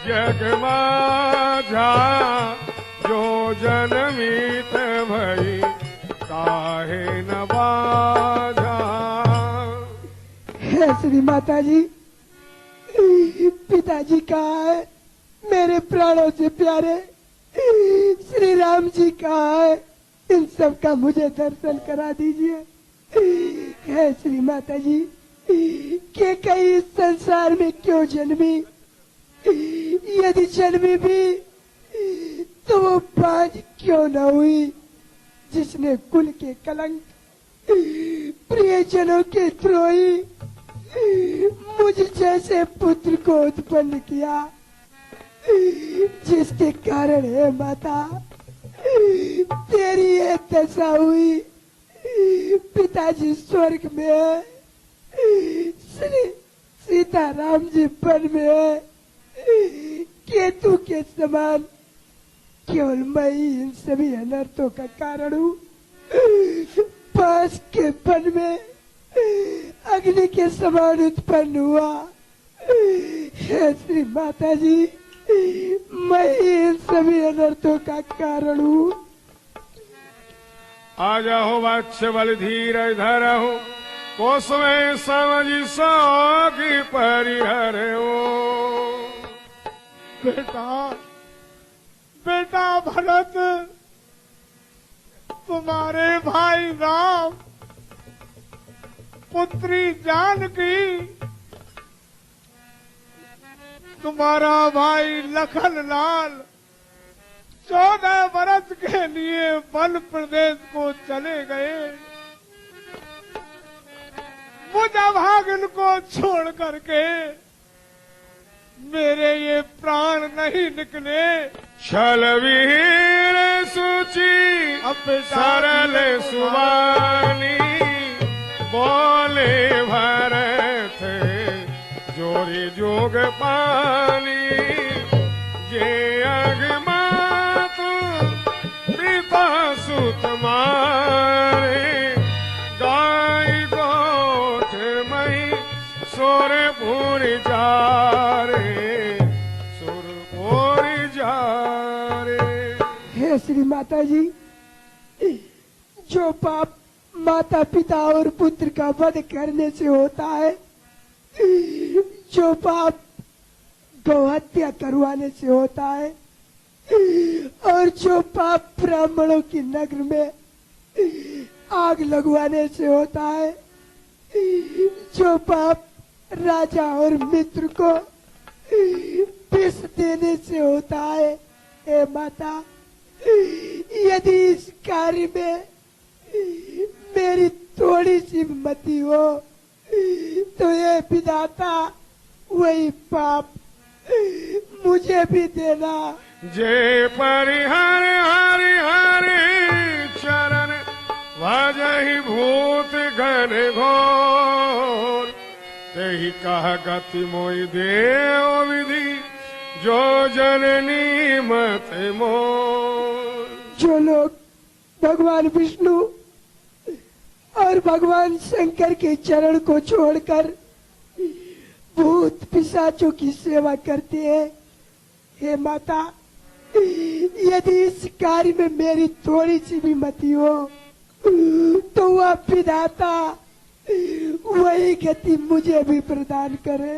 जग माझा, जो जनमीत भई काहे न बाजा। हे श्री माता जी, पिताजी कहाँ है? मेरे प्राणों से प्यारे श्री राम जी कहाँ है? इन सब का मुझे दर्शन करा दीजिए। हे श्री माता जी, के कई इस संसार में क्यों जन्मी? यदि जन्मी भी तो वो बाज क्यों न हुई, जिसने कुल के कलंक, प्रियजनों के द्रोही, मुझ जैसे पुत्र को उत्पन्न किया, जिसके कारण है माता तेरी ये दशा हुई। पिताजी स्वर्ग में है, श्री सीता राम जी वन में है, केतु के समान केवल मैं ही इन सभी अनर्थों का कारण हूँ। पास के वन में अग्नि के समान उत्पन्न हुआ। हे श्री माता जी, मैं ही इन सभी अनर्थों का कारण हूँ। आ जाओ वत्स बल धीर धरहु, कोस में समझ सौगी परिहर। बेटा, बेटा भरत, तुम्हारे भाई राम, पुत्री जानकी, तुम्हारा भाई लखन लाल 14 वर्ष के लिए वन प्रदेश को चले गए। मुझ अभागन को छोड़ करके मेरे ये प्राण नहीं निकले। छलवीर सुचि सरल सुवानी, बोले भरत जोरी जोग पानी। कोरी जा रे, सुर कोरी जा रे। हे श्री माता जी, जो पाप माता पिता और पुत्र का वध करने से होता है, जो पाप गौ हत्या करवाने से होता है, और जो पाप ब्राह्मणों की नगर में आग लगवाने से होता है, जो पाप राजा और मित्र को विष देने से होता है, हे माता, यदि इस कार्य में मेरी थोड़ी सी मति हो तो ये विधाता वही पाप मुझे भी देना। जय परिहर हरि हरि चरण भजहि भूत गण घोर, तेहि कह गति मोहि देव विधि, जो जननी मत मोर। जो लोग भगवान विष्णु और भगवान शंकर के चरण को छोड़कर भूत पिशाचों की सेवा करते हैं, हे माता, यदि इस कार्य में मेरी थोड़ी सी भी मति हो तो वह विधाता वही गति मुझे भी प्रदान करे।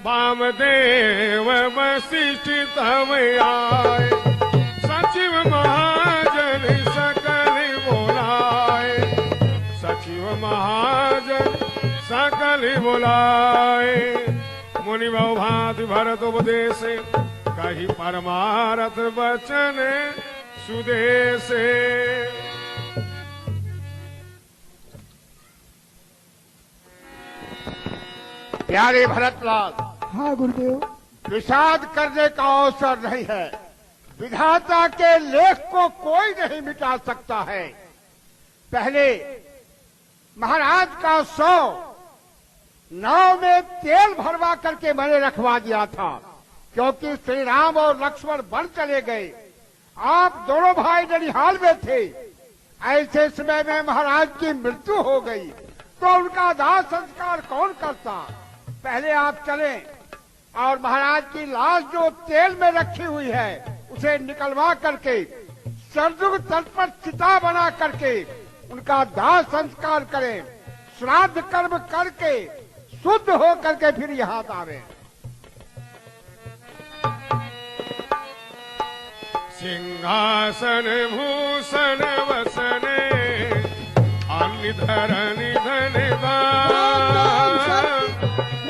वामदेव वशिष्ठ तब आए, सचिव महाजन सकल बोलाए, सचिव महाजन सकल बोलाए। मुनि बहु भांति भरत उपदेश, कही परमारथ वचन सुदेशे। प्यारे भरतलाल, हाँ गुरुदेव। विषाद करने का अवसर नहीं है। विधाता के लेख को कोई नहीं मिटा सकता है। पहले महाराज का सौ नाव में तेल भरवा करके मैंने रखवा दिया था, क्योंकि श्री राम और लक्ष्मण वन चले गए। आप दोनों भाई ननिहाल में थे। ऐसे समय में महाराज की मृत्यु हो गई तो उनका दाह संस्कार कौन करता? पहले आप चले और महाराज की लाश जो तेल में रखी हुई है उसे निकलवा करके सरजुग तट पर चिता बना करके उनका दाह संस्कार करें। श्राद्ध कर्म करके शुद्ध हो करके फिर यहाँ आवे। सिंहासन भूषण वसने, अन्य धरण धन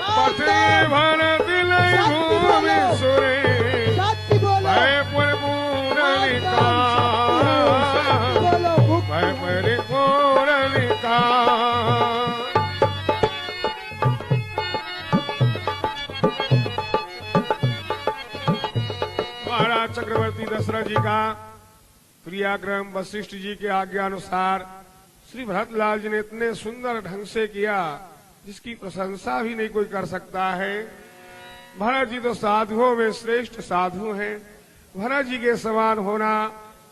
पथे भर दिलय भूमि सुरे, भयपुर पूरनिका, भयपुर पूरनिका। महाराज चक्रवर्ती दशरथ जी का क्रियाक्रम वशिष्ठ जी के आज्ञा अनुसार श्री भरतलाल जी ने इतने सुंदर ढंग से किया जिसकी प्रशंसा भी नहीं कोई कर सकता है। भरत जी तो साधुओं में श्रेष्ठ साधु हैं। भरत जी के समान होना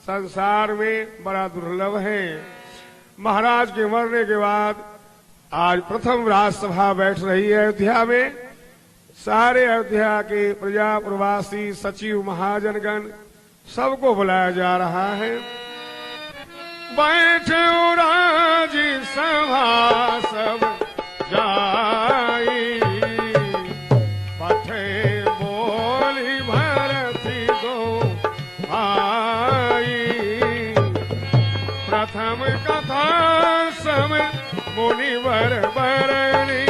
संसार में बड़ा दुर्लभ है। महाराज के मरने के बाद आज प्रथम राजसभा बैठ रही है अयोध्या में। सारे अयोध्या के प्रजा प्रवासी सचिव महाजनगण सबको बुलाया जा रहा है। बैठे राज सभा सब जाई, पथे बोली भरती दो भाई। प्रथम कथा सब मुनिवर बरनी,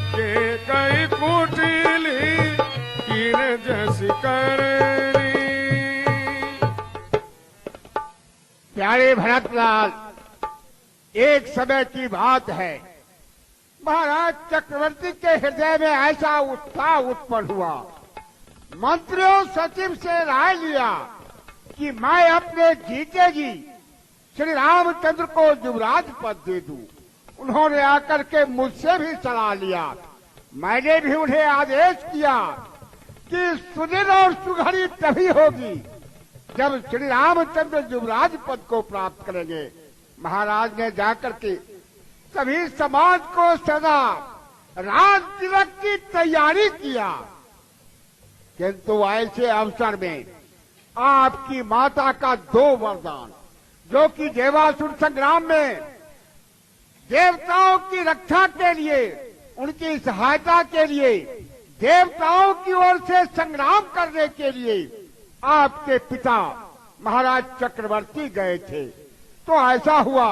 के कई कुटिली किन जस करनी। प्यारे भरतलाल, एक समय की बात है, महाराज चक्रवर्ती के हृदय में ऐसा उत्साह उत्पन्न हुआ। मंत्रियों सचिव से राय लिया कि मैं अपने जीते जी श्री रामचंद्र को युवराज पद दे दूं। उन्होंने आकर के मुझसे भी सलाह लिया। मैंने भी उन्हें आदेश किया कि सुदिन और सुघड़ी तभी होगी जब श्री रामचंद्र युवराज पद को प्राप्त करेंगे। महाराज ने जाकर के सभी समाज को सदा राज तिलक की तैयारी किया, किंतु ऐसे अवसर में आपकी माता का 2 वरदान, जो कि देवासुर संग्राम में देवताओं की रक्षा के लिए, उनकी सहायता के लिए, देवताओं की ओर से संग्राम करने के लिए आपके पिता महाराज चक्रवर्ती गए थे। तो ऐसा हुआ,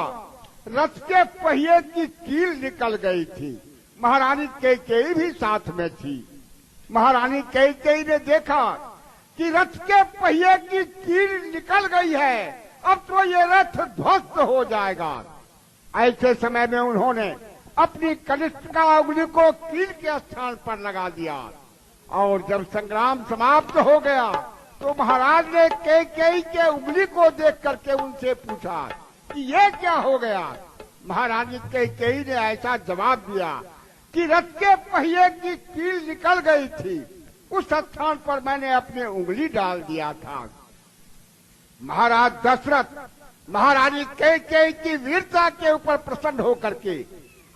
रथ के पहिए की कील निकल गई थी। महारानी कैकेयी भी साथ में थी। महारानी कैकेयी ने देखा कि रथ के पहिए की कील निकल गई है, अब तो ये रथ ध्वस्त हो जाएगा। ऐसे समय में उन्होंने अपनी कनिष्ठिका उंगली को कील के स्थान पर लगा दिया, और जब संग्राम समाप्त हो गया तो महाराज ने कैकेयी के उंगली को देख करके उनसे पूछा कि ये क्या हो गया। महारानी कैकेयी ने ऐसा जवाब दिया कि रथ के पहिए की कील निकल गई थी, उस स्थान पर मैंने अपनी उंगली डाल दिया था। महाराज दशरथ महारानी कैकेयी की वीरता के ऊपर प्रसन्न होकर के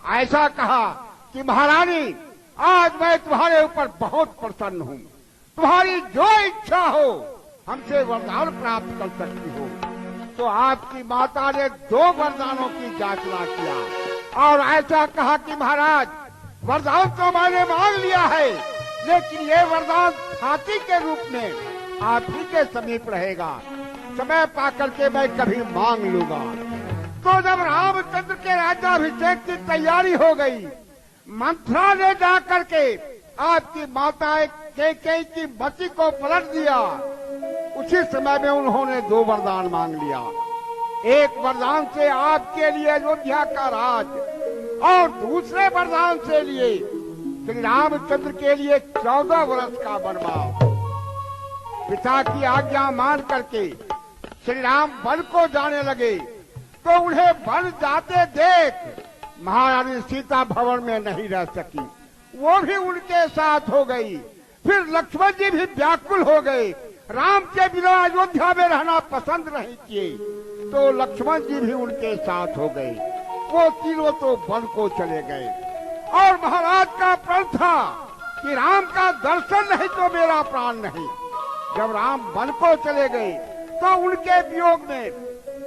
ऐसा कहा कि महारानी, आज मैं तुम्हारे ऊपर बहुत प्रसन्न हूँ, तुम्हारी जो इच्छा हो हमसे वरदान प्राप्त कर सकती हो। तो आपकी माता ने 2 वरदानों की याचना किया और ऐसा कहा कि महाराज, वरदान तो मैंने मांग लिया है, लेकिन ये वरदान हाथी के रूप में आप ही के समीप रहेगा, समय पाकर के मैं कभी मांग लूंगा। तो जब रामचंद्र के राज्याभिषेक की तैयारी हो गई, मंथरा ने जाकर के आपकी माता कैकेयी की मति को पलट दिया। उसी समय में उन्होंने 2 वरदान मांग लिया। एक वरदान से आपके लिए अयोध्या का राज, और दूसरे वरदान से लिए श्री रामचंद्र के लिए 14 वर्ष का वनवास। पिता की आज्ञा मान करके श्री राम वन को जाने लगे, तो उन्हें वन जाते देख महारानी सीता भवन में नहीं रह सकी, वो भी उनके साथ हो गई। फिर लक्ष्मण जी भी व्याकुल हो गए, राम के बिना अयोध्या में रहना पसंद नहीं किए, तो लक्ष्मण जी भी उनके साथ हो गए। वो तीनों तो वन को चले गए, और महाराज का प्रण था कि राम का दर्शन नहीं तो मेरा प्राण नहीं। जब राम वन को चले गए तो उनके वियोग में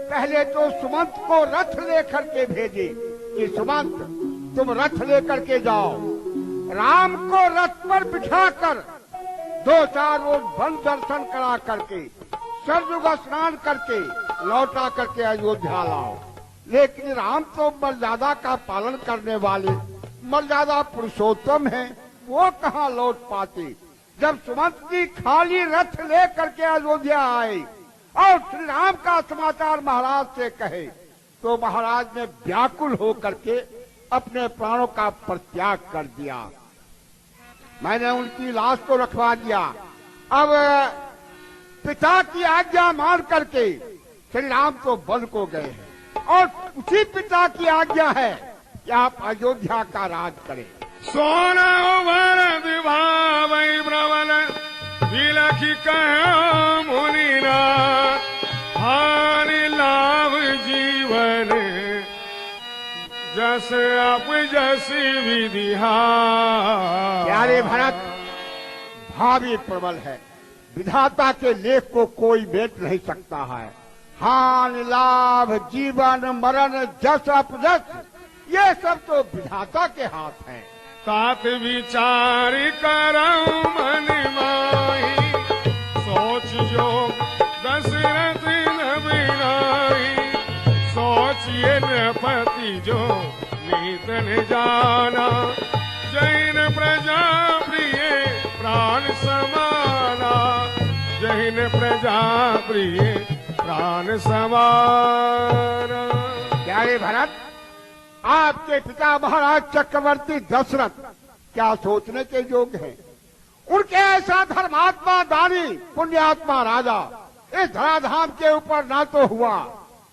पहले तो सुमंत को रथ लेकर के भेजे कि सुमंत, तुम रथ लेकर के जाओ, राम को रथ पर बिठाकर 2-4 रोज वन दर्शन करा करके सरयुग स्नान करके लौटा करके अयोध्या लाओ। लेकिन राम तो मर्यादा का पालन करने वाले मर्यादा पुरुषोत्तम हैं, वो कहाँ लौट पाते। जब सुमंत जी खाली रथ ले करके अयोध्या आए और श्री राम का समाचार महाराज से कहे, तो महाराज ने व्याकुल होकर के अपने प्राणों का परित्याग कर दिया। मैंने उनकी लाश को रखवा दिया। अब पिता की आज्ञा मान करके श्री राम तो वन को गए हैं, और उसी पिता की आज्ञा है कि आप अयोध्या का राज करें। सोना भरत भावै प्रबल बिलखि कहो मुनिना, हानि लाभ जीवन जस आप जस विधिहा। प्यारे भरत, भावी प्रबल है, विधाता के लेख को कोई बेच नहीं सकता है। हानि लाभ जीवन मरण जस अपजस, ये सब तो विधाता के हाथ है। तात विचार करऊं मन माही, सोच जो दशरथ न बिनाई। सोचिए नृपति जो नीतन जाना, जैन प्रजा प्रिय प्राण समाना। जैन प्रजा प्रिय प्राण समाना। प्यारे भरत, आपके पिता महाराज चक्रवर्ती दशरथ क्या सोचने के योग्य हैं। उनके ऐसा धर्मात्मा दानी पुण्यात्मा राजा इस धराधाम के ऊपर ना तो हुआ,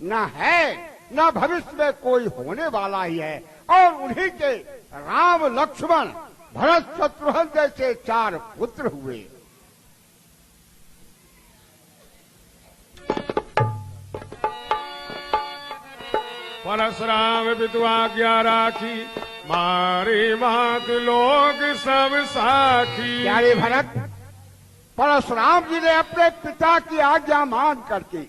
न है, न भविष्य में कोई होने वाला ही है। और उन्हीं के राम लक्ष्मण भरत शत्रुघ्न जैसे 4 पुत्र हुए। परशुराम विद्वाज्ञा राखी, मारी मात लोग सब साखी। प्यारे भरत, परशुराम जी ने अपने पिता की आज्ञा मान करके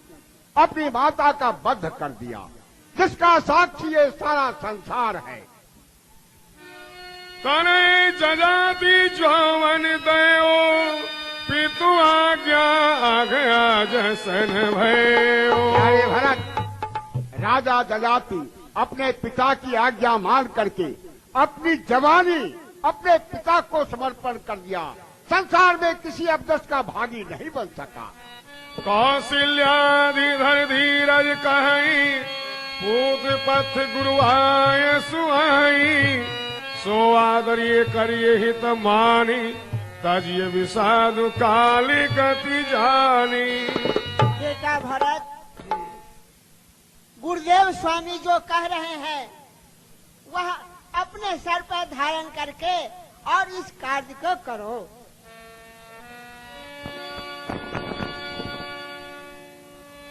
अपनी माता का वध कर दिया, जिसका साक्षी ये सारा संसार है। तने जजाति जौवन दयो, पितु आज्ञा आ गया जसन भयो। प्यारे भरत, राजा जजाति अपने पिता की आज्ञा मान करके अपनी जवानी अपने पिता को समर्पण कर दिया, संसार में किसी अवदस का भागी नहीं बन सका। कौशल्याधिधर धीरज कहीं, पूत पथ गुरु आय सुहाई। सो आदर ये करिए हित मानी, तजिए विषाद काली गति जानी। बेटा भरत, गुरुदेव स्वामी जो कह रहे हैं वह अपने सर पर धारण करके और इस कार्य को करो।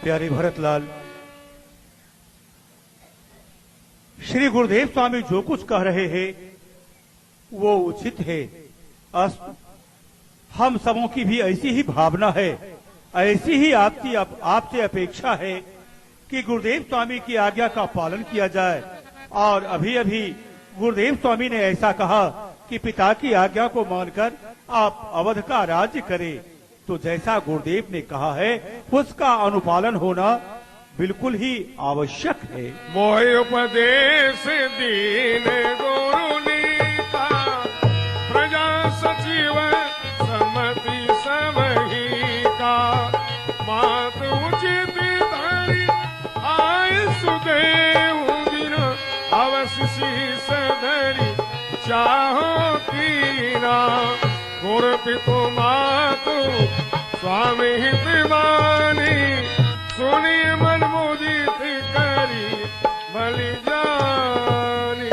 प्यारे भरतलाल, श्री गुरुदेव स्वामी जो कुछ कह रहे हैं वो उचित है। हम सबों की भी ऐसी ही भावना है, ऐसी ही आपसे अपेक्षा है कि गुरुदेव स्वामी की आज्ञा का पालन किया जाए। और अभी अभी गुरुदेव स्वामी ने ऐसा कहा कि पिता की आज्ञा को मानकर आप अवध का राज्य करें, तो जैसा गुरुदेव ने कहा है उसका अनुपालन होना बिल्कुल ही आवश्यक है। मोहि उपदेश दीन गुरु नीता, प्रजा सचिव सम्मति सबही का। मात उचित धरि आय सुदेव दिन, अवश्य शीस धरि चाहो कीना। गुरु पितु मातु स्वामी हित मानी, सुनिए मन मुदित करी बलि जानी।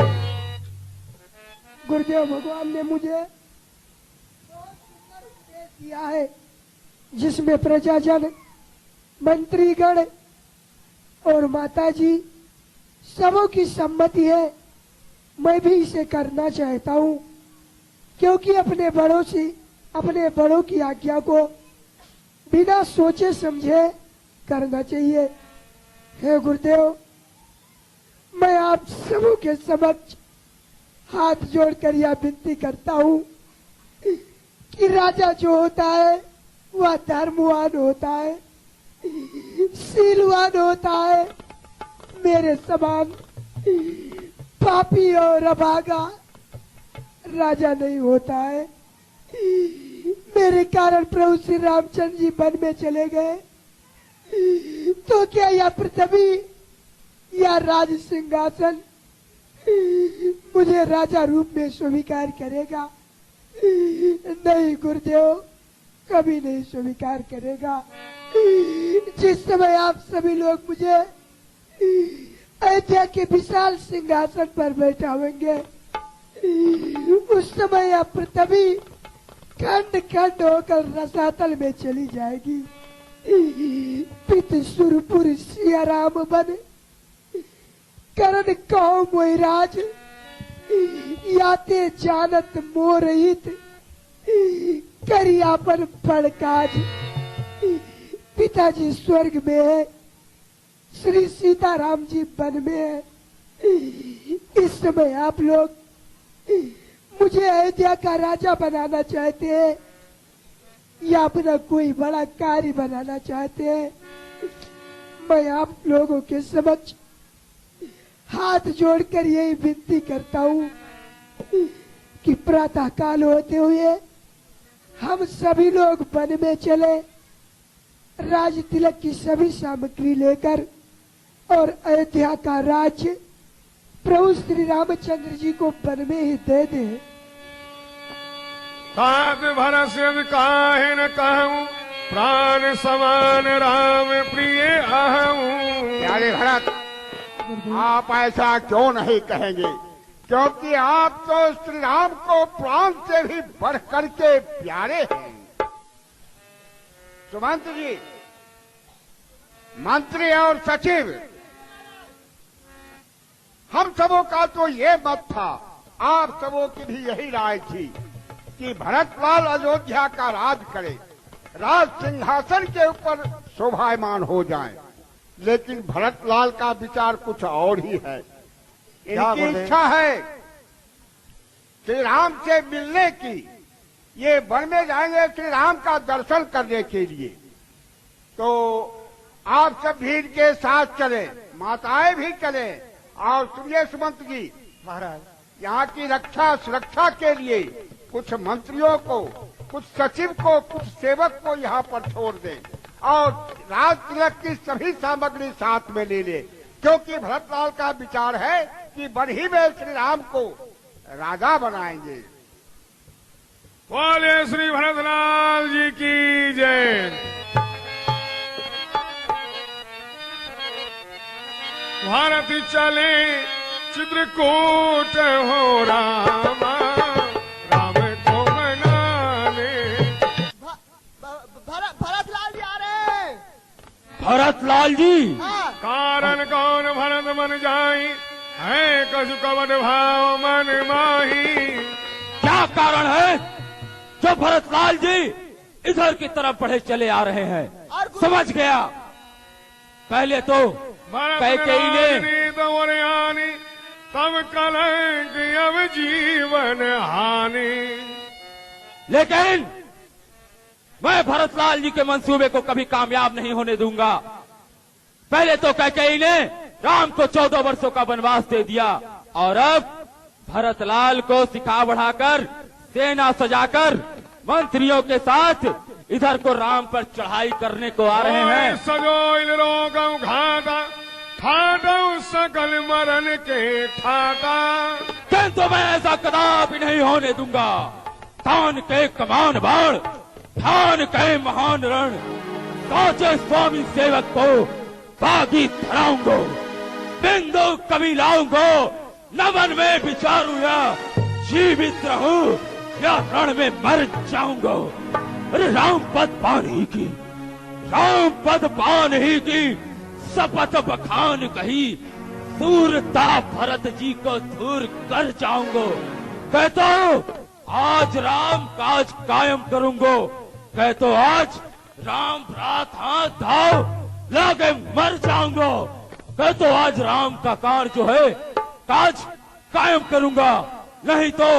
गुरुदेव भगवान ने मुझे बहुत सुंदर उपदेश दिया है, जिसमें प्रजाजन, मंत्रीगण और माताजी सबों की सम्मति है। मैं भी इसे करना चाहता हूँ, क्योंकि अपने बड़ों की आज्ञा को बिना सोचे समझे करना चाहिए। हे गुरुदेव, मैं आप सबों के समक्ष हाथ जोड़कर यह विनती करता हूँ कि राजा जो होता है वह धर्मवान होता है, शीलवान होता है। मेरे समान पापी और अभागा राजा नहीं होता है। मेरे कारण प्रभु श्री रामचंद्र जी वन में चले गए, तो क्या यह पृथ्वी या राज सिंहासन मुझे राजा रूप में स्वीकार करेगा? नहीं गुरुदेव, कभी नहीं स्वीकार करेगा। जिस समय आप सभी लोग मुझे अयोध्या के विशाल सिंहासन पर बैठावेंगे, उस समय यह पृथ्वी खंड खंड होकर रसातल में चली जाएगी। पित सुरपुर सिया राम बन, करण कहो मोहिराज, याते जानत मोरहित, करियापन पड़काज। पिताजी स्वर्ग में है, श्री सीताराम जी वन में है। इस समय आप लोग मुझे अयोध्या का राजा बनाना चाहते हैं या अपना कोई बड़ा कार्य बनाना चाहते हैं। मैं आप लोगों के समक्ष हाथ जोड़कर यही विनती करता हूँ कि प्रातः काल होते हुए हम सभी लोग वन में चले, राज तिलक की सभी सामग्री लेकर, और अयोध्या का राज्य प्रभु श्री रामचंद्र जी को वन में ही दे दे। तात भरस काहे न कहूँ, प्राण समान राम प्रिय आहूँ। प्यारे भरत, आप ऐसा क्यों नहीं कहेंगे? क्योंकि आप तो श्री राम को प्राण से भी बढ़ करके प्यारे हैं। सुमंत जी, मंत्री और सचिव, हम सबों का तो ये मत था, आप सबों की भी यही राय थी कि भरतलाल अयोध्या का राज करे, राज सिंहासन के ऊपर शोभायमान हो जाए। लेकिन भरतलाल का विचार कुछ और ही है। इनकी इच्छा है श्री राम से मिलने की। ये वन में जाएंगे श्री राम का दर्शन करने के लिए। तो आप सब भी इनके साथ चले, माताएं भी चले। और सुनिए सुमंत जी महाराज, यहाँ की रक्षा सुरक्षा के लिए कुछ मंत्रियों को, कुछ सचिव को, कुछ सेवक को यहाँ पर छोड़ दें और राज तिलक की सभी सामग्री साथ में ले ले, क्योंकि भरतलाल का विचार है कि बरही में श्री राम को राजा बनाएंगे। बोले श्री भरतलाल जी की जय। भारत चले चित्रकूट हो रामा, राम को मनाने। भरतलाल जी आ रहे। भरतलाल जी, कारण कौन भरत मन जाई, है कछु कवट भाव मन माही। क्या कारण है जो भरतलाल जी इधर की तरफ बढ़े चले आ रहे हैं? समझ गया। पहले तो कैकेयी ने तब कलंक अब जीवन हानि। लेकिन मैं भरतलाल जी के मंसूबे को कभी कामयाब नहीं होने दूंगा। पहले तो कैकेयी ने राम को 14 वर्षों का वनवास दे दिया और अब भरतलाल को सिखा बढ़ाकर, सेना सजाकर मंत्रियों के साथ इधर को राम पर चढ़ाई करने को आ रहे हैं। सजोइल रोगम घाटा, ठाटो सकल मरण के ठाटा। किंतु मैं ऐसा कदापि नहीं होने दूंगा। तान के कमान बाण, ठान के महान रण, साचे स्वामी सेवक को बागी धराऊंगा। बिंदु कभी लाऊंगा, न वन में विचारू या जीवित रहूं या रण में मर जाऊंगा। अरे राम पद पान ही की, राम पद पान ही की शपथ बखान कही, सूरता भरत जी को दूर कर जाऊंगा। कहता हूँ आज राम काज कायम करूंगा। कहता आज राम रात हाथ धाव लागे मर जाऊंगा। कहता आज राम का कार्य जो है काज कायम करूंगा, नहीं तो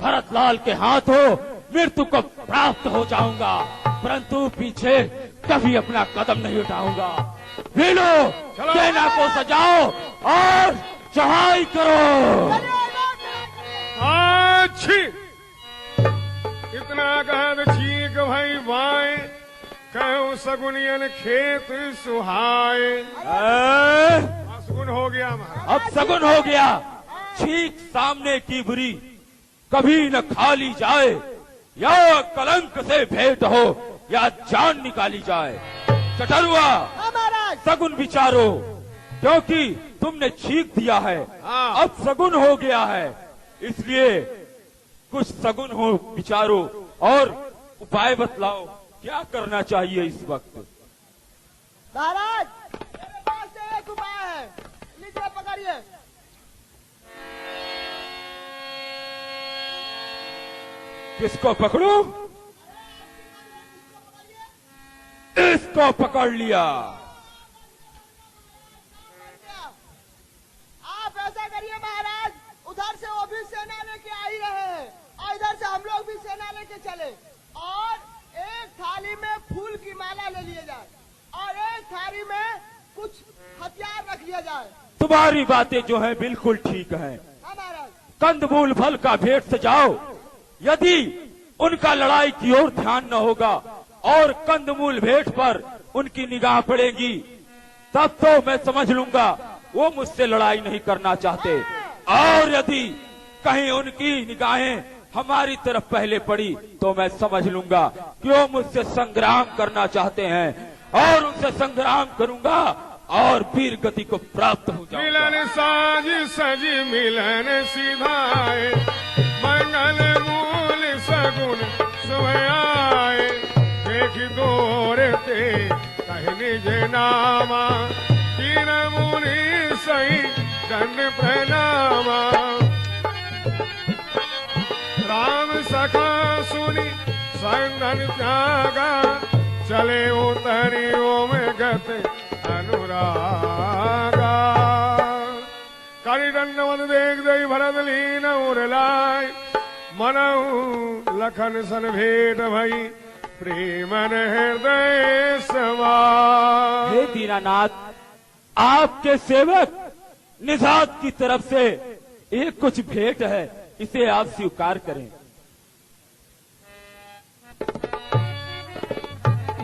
भरतलाल के हाथों मृत्यु को प्राप्त हो जाऊंगा। परंतु पीछे कभी अपना कदम नहीं उठाऊंगा। लो सेना को सजाओ और चढ़ाई करो। अच्छी इतना कहत ठीक भाई भाई, कहूँ सगुनियन खेत सुहाए। सगुन हो गया महाराज, अब सगुन हो गया। ठीक सामने की बुरी कभी न खाली जाए, या कलंक से भेंट हो या जान निकाली जाए। चटरुआ सगुन विचारो, क्योंकि तुमने छींक दिया है, अब सगुन हो गया है, इसलिए कुछ सगुन हो विचारो और उपाय बतलाओ क्या करना चाहिए इस वक्त। महाराज मेरे पास एक उपाय है, लीजिए पकड़िए। किसको पकड़ो? इसको पकड़ लिया। आप ऐसा करिए महाराज, उधर से वो भी सेना लेके आ ही रहे हैं और इधर से हम लोग भी सेना लेके चले, और एक थाली में फूल की माला ले लिए जाए और एक थाली में कुछ हथियार रख लिया जाए। तुम्हारी बातें जो है बिल्कुल ठीक है। महाराज कंदमूल फल का भेंट सजाओ। यदि उनका लड़ाई की ओर ध्यान न होगा और कंदमूल भेंट पर उनकी निगाह पड़ेगी, तब तो मैं समझ लूंगा वो मुझसे लड़ाई नहीं करना चाहते। और यदि कहीं उनकी निगाहें हमारी तरफ पहले पड़ी तो मैं समझ लूंगा कि वो मुझसे संग्राम करना चाहते हैं, और उनसे संग्राम करूंगा और वीर गति को प्राप्त हो जाऊंगा। मिलन साज सजी मिलन सिधाए, मंगल मूल सगुन सुहाए। देख दोरते कहने जे नामा, तीन मुनि सही दंड प्रणाम। राम सखा सुनी संगन त्यागा, चले उतरियो में गत अनुरागा। करी दंडवत देख दई भरत लीन उरलाय, मनऊ लखन सन भेद भई प्रेमन हृदय समा। हे दीनानाथ, आपके सेवक निषाद की तरफ से एक कुछ भेंट है, इसे आप स्वीकार करें।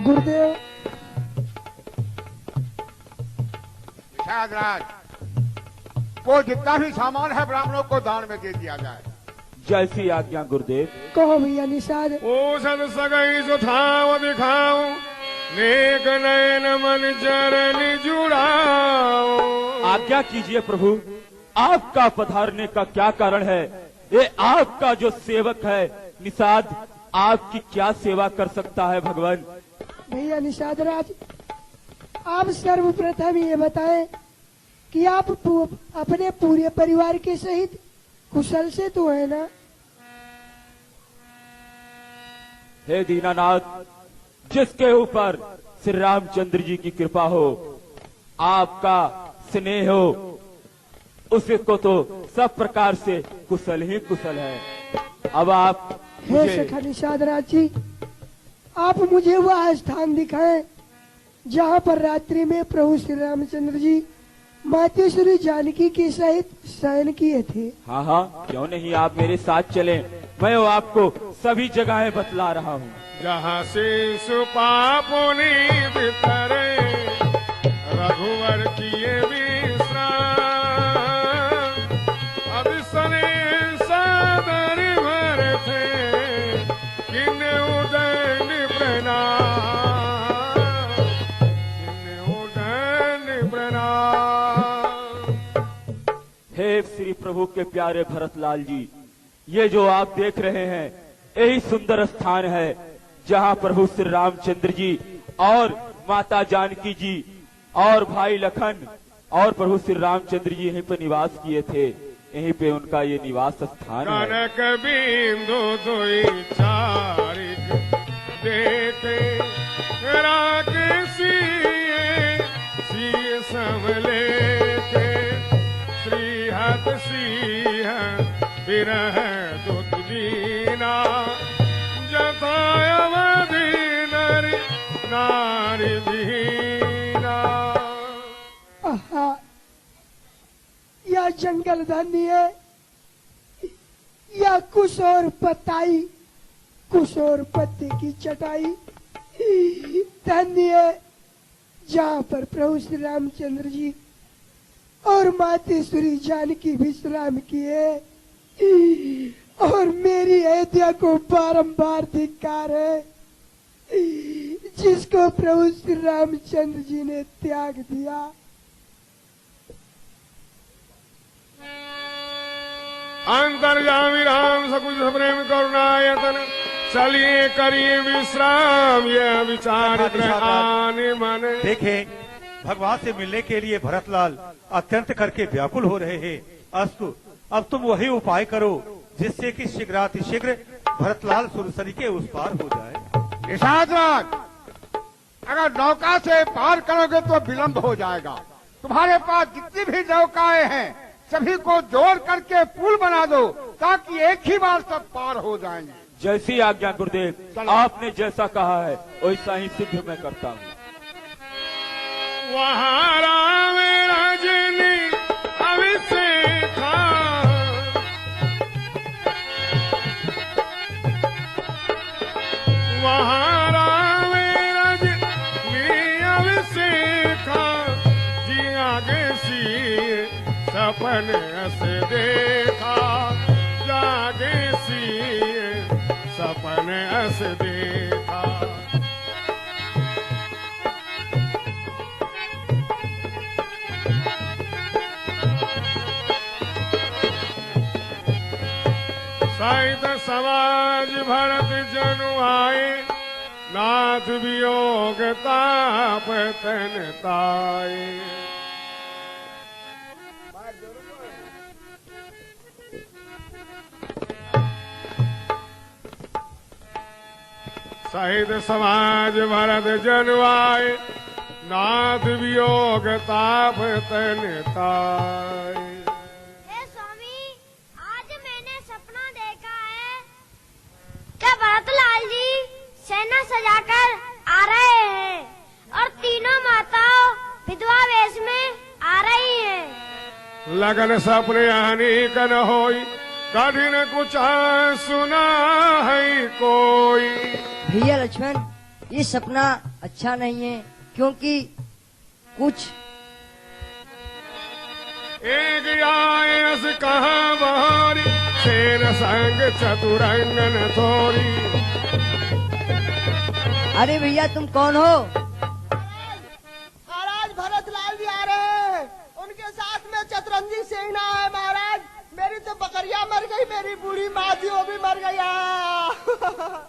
गुरुदेव। निषाद राज, वो जितना भी सामान है ब्राह्मणों को दान में दे दिया जाए। जैसी आज्ञा गुरुदेव। कहो भैया निषाद। ओ सद सगई सुठाव दिखाओ, नेक नयन मन चरण जुड़ाओ। आज्ञा कीजिए प्रभु, आपका पधारने का क्या कारण है? ये आपका जो सेवक है निषाद, आपकी क्या सेवा कर सकता है भगवान? भैया निषाद राज, आप सर्वप्रथम ये बताएं कि आप अपने पूरे परिवार के सहित कुशल से तो है ना? हे दीनानाथ, जिसके ऊपर श्री रामचंद्र जी की कृपा हो, आपका स्नेह हो, उसको तो सब प्रकार से कुशल ही कुशल है। अब आप हे सखा निषाद राज जी, आप मुझे वह स्थान दिखाएं जहाँ पर रात्रि में प्रभु श्री रामचंद्र जी माता श्री जानकी के सहित शयन किए थे। हाँ हाँ, क्यों नहीं, आप मेरे साथ चलें, मैं आपको सभी जगहें बतला रहा हूँ। जहाँ से सुपापों ने बितरे, रघुवर किए विश्राम, अब सने सादर भर थे, किन उदन प्रणाम, किन उदन प्रणाम। हे श्री प्रभु के प्यारे भरतलाल जी, ये जो आप देख रहे हैं यही सुंदर स्थान है जहाँ प्रभु श्री रामचंद्र जी और माता जानकी जी और भाई लखन और प्रभु श्री रामचंद्र जी यहीं पर निवास किए थे। यहीं पे उनका ये निवास स्थान है। कनक बिंदु दुई चारिक देखे, राके सिए समले थे, श्रीहत सिंह विरह दुत दीना, जतायवधि नरि नारी दीना। आहा, या जंगल धन्य है या कुश और पताई, कुश और पत्ते की चटाई, धन्य है जहाँ पर प्रभु श्री रामचंद्र जी और मातेश्वरी जानकी विश्राम किए, और मेरी अयोध्या को बारंबार धिक्कार है जिसको प्रभु श्री रामचंद्र जी ने त्याग दिया। अंतर्यामी राम सकुच प्रेम करुणायतन, चलिए करिए विश्राम, ये विचार आने मन। देखें, भगवान से मिलने के लिए भरतलाल अत्यंत करके व्याकुल हो रहे हैं। अस्तु, अब तुम वही उपाय करो जिससे कि शीघ्रातिशीघ्र भरतलाल सुरसरी के उस पार हो जाए। निषाद राज, अगर नौका से पार करोगे तो विलंब हो जाएगा। तुम्हारे पास जितनी भी नौकाएं हैं सभी को जोड़ करके पुल बना दो ताकि एक ही बार सब पार हो जाएंगे। जैसी आज्ञा गुरुदेव, आपने जैसा कहा है वैसा ही सिद्ध मैं करता हूँ। वहाँ राम रजनी अभिषेक था, वहाँ राम रजनी अभिषेक था, जी आगे सी सपन ऐसे देखा, जागे सी सपन ऐसे देखा। साहित समाज भरत जनु आए, नाथ वियोग ताप तन ताए। सहित समाज भरत जनवाय नाथ वियोग ताप तन ताय। हे स्वामी, आज मैंने सपना देखा है कि भरतलाल जी सेना सजाकर आ रहे हैं और तीनों माताओं विधवा वेश में आ रही हैं। लगन सपने हानि कन होई कठिन कुछ सुना है कोई। भैया लक्ष्मण, ये सपना अच्छा नहीं है, क्योंकि कुछ एक आयस कहा बहारी शेर संग चतुरंगन थोरी। अरे भैया तुम कौन हो? महाराज भरतलाल जी आ रहे हैं, उनके साथ में चतुरंगी सेना है। महाराज मेरी तो बकरियां मर गई, मेरी बूढ़ी माँ थी वो भी मर गई।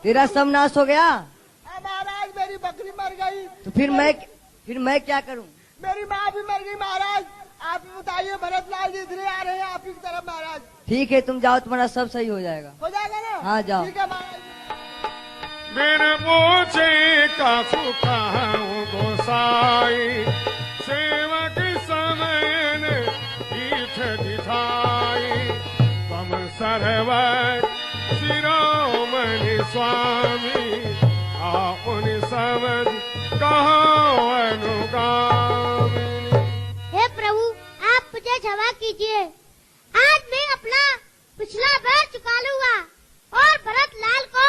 तेरा सब नाश हो गया? महाराज मेरी बकरी मर गई। तो फिर मैं क्या करूं? मेरी माँ भी मर गई। महाराज आप बताइए, भरतलाल जी इधर आ रहे हैं आप ही की तरफ। महाराज ठीक है, तुम जाओ, तुम्हारा सब सही हो जाएगा। हो जाएगा ना? हाँ जाओ। ठीक है महाराज। बिन पूछे का सुखाऊं गोसाई सेवक समय ने पीठ दिखाई। तुम सर्वक शिरोमणि स्वामी आपन समझ कहो अनुगामी। हे प्रभु, आप मुझे क्षमा कीजिए। आज मैं अपना पिछला बैर चुका लूंगा और भरतलाल को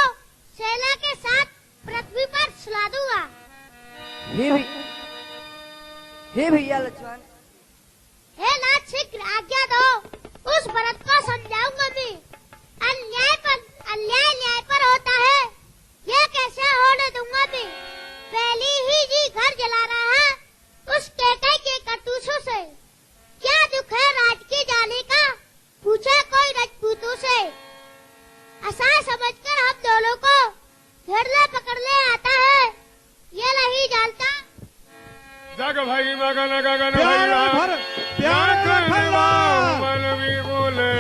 सेना के साथ पृथ्वी पर सुला दूंगा। हे भैया लक्ष्मण, हे नाथ, शीघ्र आज्ञा दो, उस भरत को समझाऊंगा मैं। अन्याय न्याय पर होता है, यह कैसे होने दूंगा मैं। पहले ही जी घर जला रहा है उस केकई के कटूसों से। क्या दुख है राज के जाने का, पूछे कोई राजपूतों से। आसान समझकर हम दोनों को घेर ले पकड़ ले आता है, ये नहीं जानता। जग भई मगन गगन भैया बोले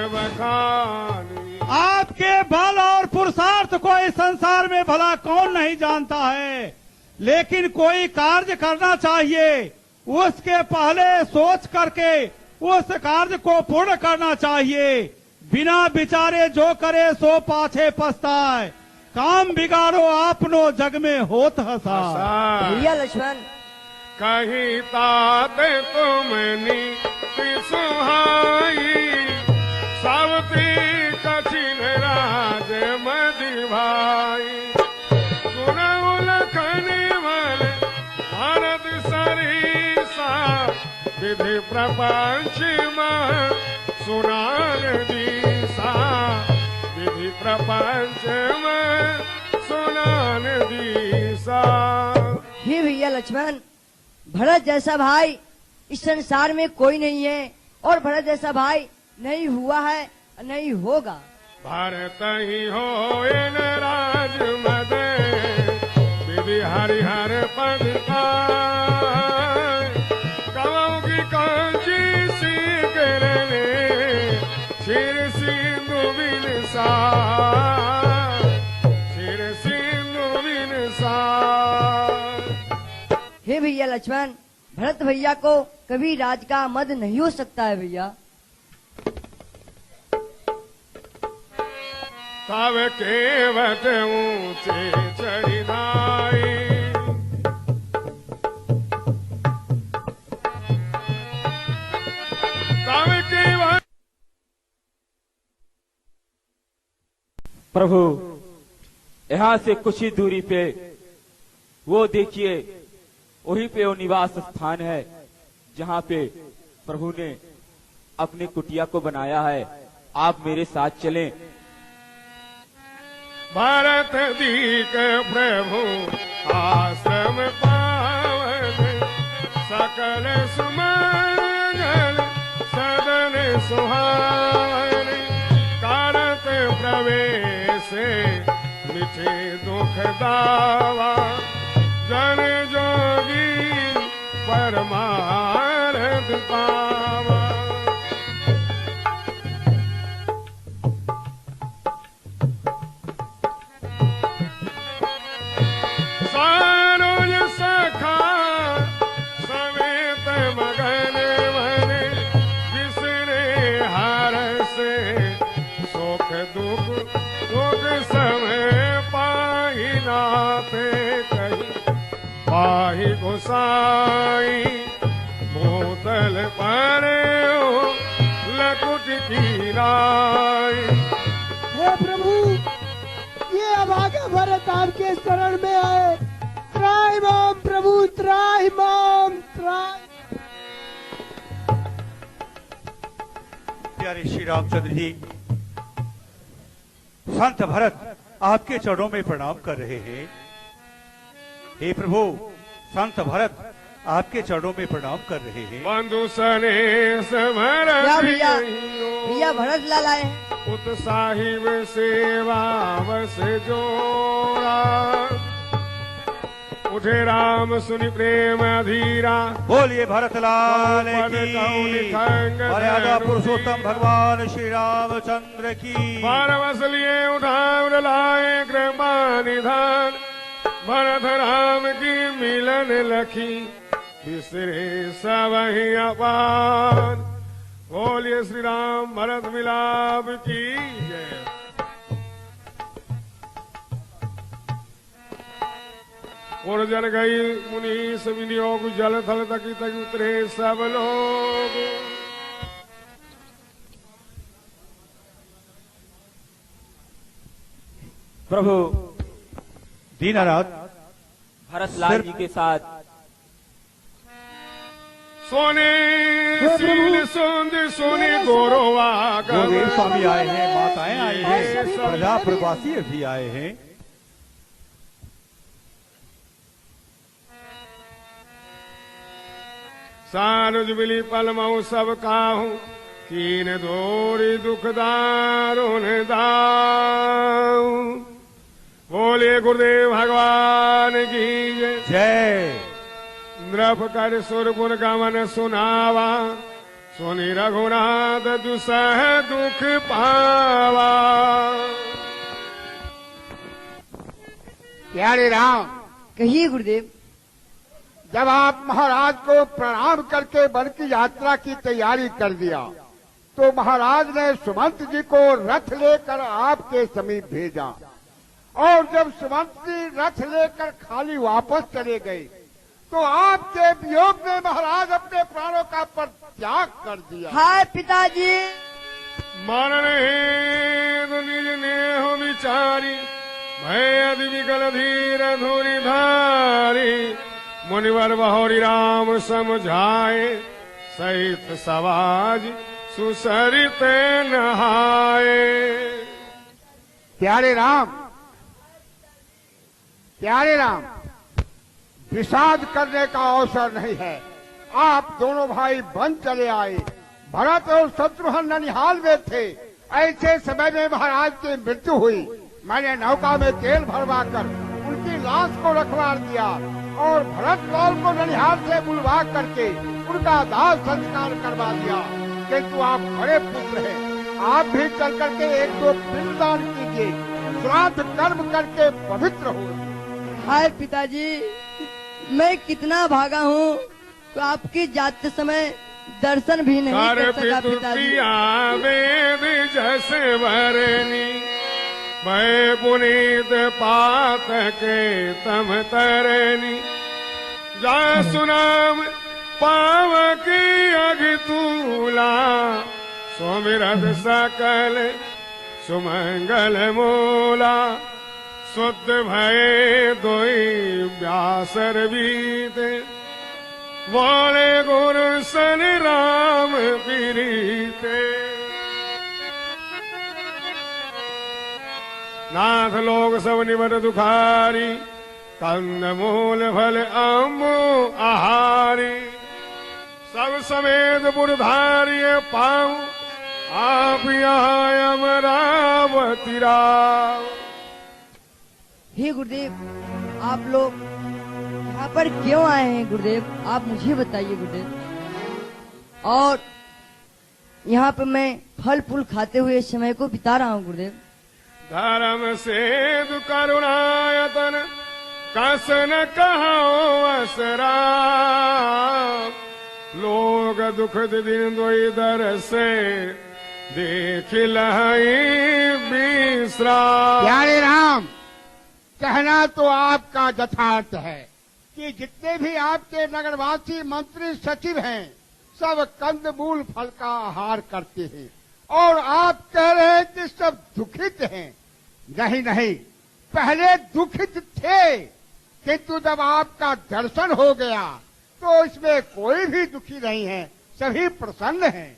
बखानी। आपके बल और पुरुषार्थ को इस संसार में भला कौन नहीं जानता है, लेकिन कोई कार्य करना चाहिए, उसके पहले सोच करके उस कार्य को पूर्ण करना चाहिए। बिना विचारे जो करे सो पाछे पछताए, काम बिगाड़ो आपनो जग में होत हसा। भैया लक्ष्मण, कहीं तात तुमनी सुहाई सावती कठिन राज मधि भाई। सुनऊ लखन मन भारत सरीसा विधि प्रपंच में सुनान दीसा। विधि प्रपंच में सुनान दीसा। हे भैया लक्ष्मण, भरत जैसा भाई इस संसार में कोई नहीं है, और भरत जैसा भाई नहीं हुआ है, नहीं होगा। भारत ही हो इन राज मद विधि हरिहर पद कवों की कांची सी करने शिर सिंधु बिनसा। शिर सिंधु बिनसा। हे भैया लक्ष्मण, भरत भैया को कभी राज का मद नहीं हो सकता है भैया। तब केवट ऊंचे चढ़ाई तब केवट। प्रभु, यहाँ से कुछ ही दूरी पे वो देखिए, वहीं पे वो निवास स्थान है जहाँ पे प्रभु ने अपनी कुटिया को बनाया है। आप मेरे साथ चलें। भारत दीक प्रभु आश्रम पावन सकल सुमंगल सदन सुहावन। कारत प्रवेश मिठे दुख दावा जन जोगी परमार्थ पावा। दुख दुख समय पाही नाथे कही पाही गोसाई बोतल पर लकुट की राई। हे प्रभु, ये अभागा भरत आपके शरण में आए। त्राहि माम प्रभु, त्राहि माम, त्राहि। प्यारे श्री रामचंद्र जी, संत भरत आपके चरणों में प्रणाम कर रहे हैं। हे प्रभु, संत भरत आपके चरणों में प्रणाम कर रहे हैं। बंधु सने भैया भैया भरत लाल आए। उत साहिब सेवा बस जोड़ा उठे राम सुनि प्रेम अधीरा। बोलिए भरत लाल की। मर्यादा पुरुषोत्तम भगवान श्री रामचंद्र की। पारवस लिए उठा लाए कृपा निधान भरत राम की मिलन लखी बिसरे सबहि अपान। बोलिए श्री राम भरत मिलाप की जय। और जल गई मुनीस विनियोग जल थल तकी तक उतरे सब लोग। प्रभु दीनानाथ भरत लाल जी के साथ सोने सील सुंद सोने गोरोवा गुरुदेव स्वामी आए हैं, माताएं आई हैं, प्रजा प्रवासी भी आए हैं। सानुज बिली पल मऊ सब काहू कीन दोरी दुखदारुन दाऊ। बोले गुरुदेव भगवान की जय। नृप कर सुर गुण गमन सुनावा सुनि रघुनाथ दुसह दुख पावा। प्यारे राम, कहिए गुरुदेव। जब आप महाराज को प्रणाम करके वन की यात्रा की तैयारी कर दिया तो महाराज ने सुमंत जी को रथ लेकर आपके समीप भेजा और जब सुमंत जी रथ लेकर खाली वापस चले गए तो आपके वियोग में महाराज अपने प्राणों का परित्याग कर दिया। हाय पिताजी। मरण हेतु निज नेह विचारी भय अति विकल धीर धुरि धारी। मुनिवर बहोरी राम समझाए सहित सवाज सुसरित नहाए। प्यारे राम, प्यारे राम, विषाद करने का अवसर नहीं है। आप दोनों भाई वन चले आए। भरत और शत्रुघ्न ननिहाल में थे। ऐसे समय में महाराज की मृत्यु हुई। मैंने नौका में तेल भरवा कर उनकी लाश को रखवा दिया और भरत लाल को ननिहाल से बुलवा करके उनका दाह संस्कार करवा दिया। किंतु आप बड़े पुत्र हैं, आप भी चल करके एक दो पिंडदान कीजिए, श्राद्ध कर्म करके पवित्र हो। हाय पिताजी, मैं कितना भागा हूँ तो आपके जाते समय दर्शन भी नहीं कर सका पिताजी। वेद जैसे भरनी मैं पुनीत पात के तम तरनी जा सुनाम पावकी अघतूला सोमिरद सकल सुमंगल मूला शुद्ध भय दोई व्यासर बीते बोले गुरु सन राम पीरीते। नाथ लोग सब निबट दुखारी कंद मूल फल अम्बु आहारी सब समेत बुरधारी पाऊं आप यहाँ अमरावती राव। हे गुरुदेव, आप लोग यहाँ पर क्यों आए हैं गुरुदेव? आप मुझे बताइए गुरुदेव। और यहाँ पर मैं फल फूल खाते हुए समय को बिता रहा हूँ गुरुदेव। धर्म सेतु करुणायतन कसन कहो असरा लोग दुख दिन दोई दर से देख लहई विश्राम। प्यारे राम, कहना तो आपका यथार्थ है कि जितने भी आपके नगरवासी मंत्री सचिव हैं सब कंदमूल फल का आहार करते हैं और आप कह रहे हैं कि सब दुखित हैं। नहीं नहीं, पहले दुखित थे, किंतु जब आपका दर्शन हो गया तो इसमें कोई भी दुखी नहीं है, सभी प्रसन्न हैं।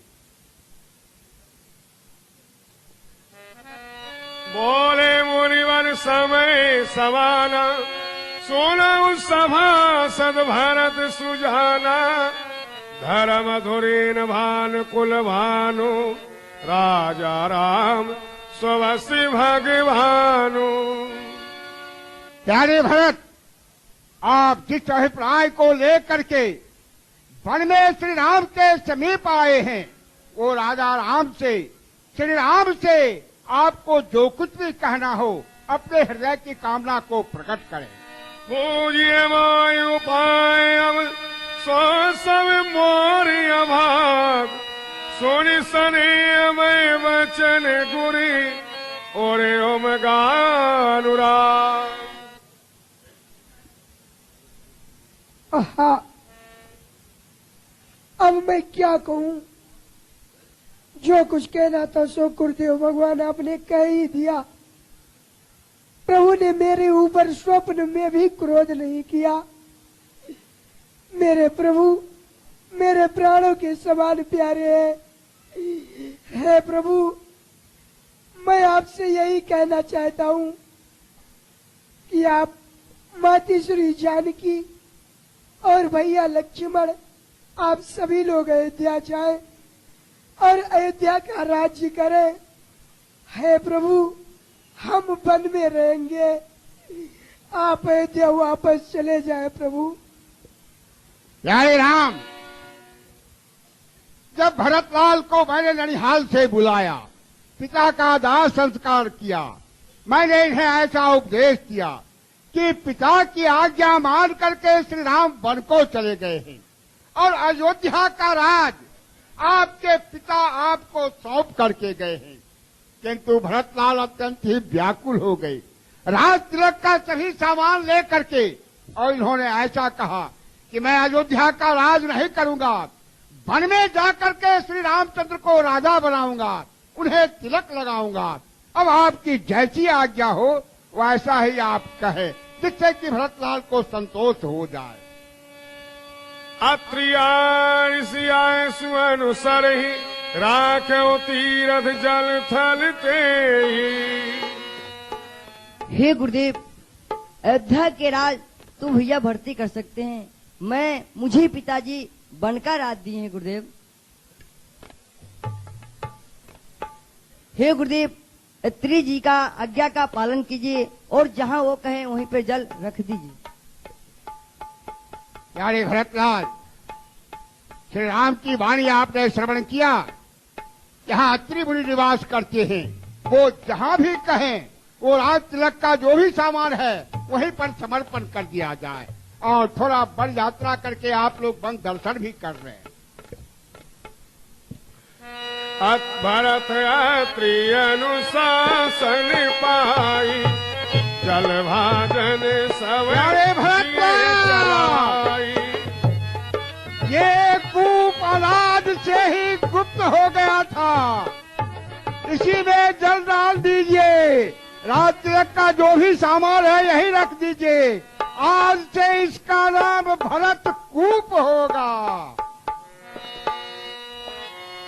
बोले मुनिवर समय समाना, सोना सभा सद्भरत सुजाना, धर्म धुरीन भान कुल भानु, राजा राम स्वसी भगवानु। प्यारे भरत, आप जिस अभिप्राय को लेकर के वन में श्री राम के समीप आए हैं वो राजा राम से, श्री राम से आपको जो कुछ भी कहना हो अपने हृदय की कामना को प्रकट करें। पूज्य वायु पायम सो सब मोरी अभाग, सुनि सने मैं वचन गुरी और ओम गानुराग। अब मैं क्या कहूँ, जो कुछ कहना था सो गुरुदेव भगवान आपने कह ही दिया। प्रभु ने मेरे ऊपर स्वप्न में भी क्रोध नहीं किया। मेरे प्रभु मेरे प्राणों के समान प्यारे हैं। हे प्रभु, मैं आपसे यही कहना चाहता हूँ कि आप माता श्री जानकी और भैया लक्ष्मण आप सभी लोग अयोध्या जाएं और अयोध्या का राज्य करें। हे प्रभु, हम वन में रहेंगे, आप अयोध्या वापस चले जाएं प्रभु। प्यारे राम, जब भरतलाल को मैंने ननिहाल से बुलाया, पिता का दाह संस्कार किया, मैंने इन्हें ऐसा उपदेश दिया कि पिता की आज्ञा मान करके श्री राम वन को चले गए हैं और अयोध्या का राज आपके पिता आपको सौंप करके गए हैं। किंतु भरतलाल अत्यंत ही व्याकुल हो गए, राज तिलक का सभी सामान ले करके, और इन्होंने ऐसा कहा कि मैं अयोध्या का राज नहीं करूंगा, वन में जाकर के श्री रामचंद्र को राजा बनाऊंगा, उन्हें तिलक लगाऊंगा। अब आपकी जैसी आज्ञा हो वैसा ही आप कहे, जिससे कि भरतलाल को संतोष हो जाए। अत्रियाय सुअनुसर ही राख्यो तीरथ जल थल ते। हे गुरुदेव, अयोध्या के राज तो भैया भर्ती कर सकते हैं, मुझे पिताजी वन का राज दिए हैं गुरुदेव। हे गुरुदेव, अत्रि जी का आज्ञा का पालन कीजिए और जहाँ वो कहें वहीं पर जल रख दीजिए। प्यारे भरतलाल, श्री राम की वाणी आपने श्रवण किया। यहाँ अत्रि मुनि निवास करते हैं, वो जहाँ भी कहें वो राज तिलक का जो भी सामान है वहीं पर समर्पण कर दिया जाए। और थोड़ा वन यात्रा करके आप लोग वन दर्शन भी कर रहे हैं। भरत अत्रि अनुशासन पाई, जल भाजन सब चलाई। ये कूप अनाज से ही गुप्त हो गया था, इसी में जल डाल दीजिए, राज तिलक का जो भी सामान है यही रख दीजिए। आज से इसका नाम भरत कूप होगा।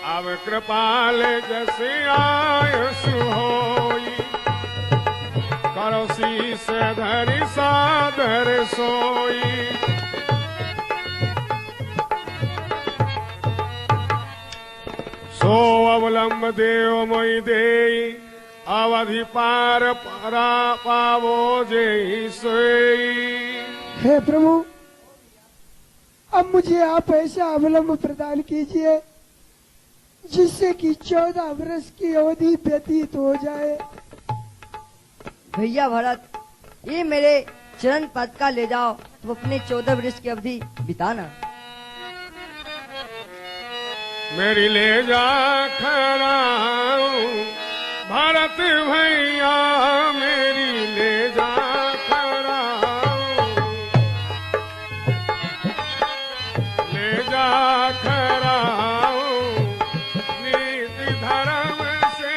अब कृपाल जैसे आयुष होई, करो शीस धरि सादर सोई। सो अवलंब देव मोई देई, अवधि पार परा पावो जे सोई। हे प्रभु, अब मुझे आप ऐसा अवलंब प्रदान कीजिए जिससे कि 14 वर्ष की अवधि व्यतीत हो जाए। भैया भरत, ये मेरे चरण पद का ले जाओ, तो अपने 14 वर्ष की अवधि बिताना। मेरी ले जा खड़ाऊं भरत भैया मेरी ले जा खड़ाऊं ले जा खड़ाऊं नीति धर्म से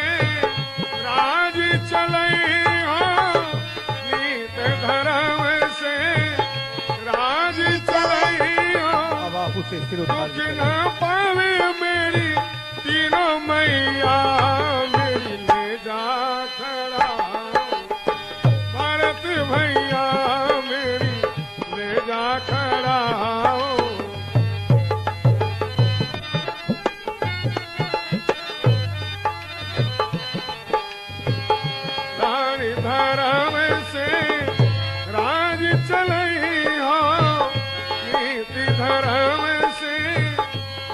राज चलई हो नीति धर्म से राज चलई हो अब आप उसे सिर उतार दुख न पावे मेरी तीनों मैया मेरी ले जा खड़ा भरत भैया मेरी ले जा खड़ा रानी धर्म से राज चलई हो नीति धर्म से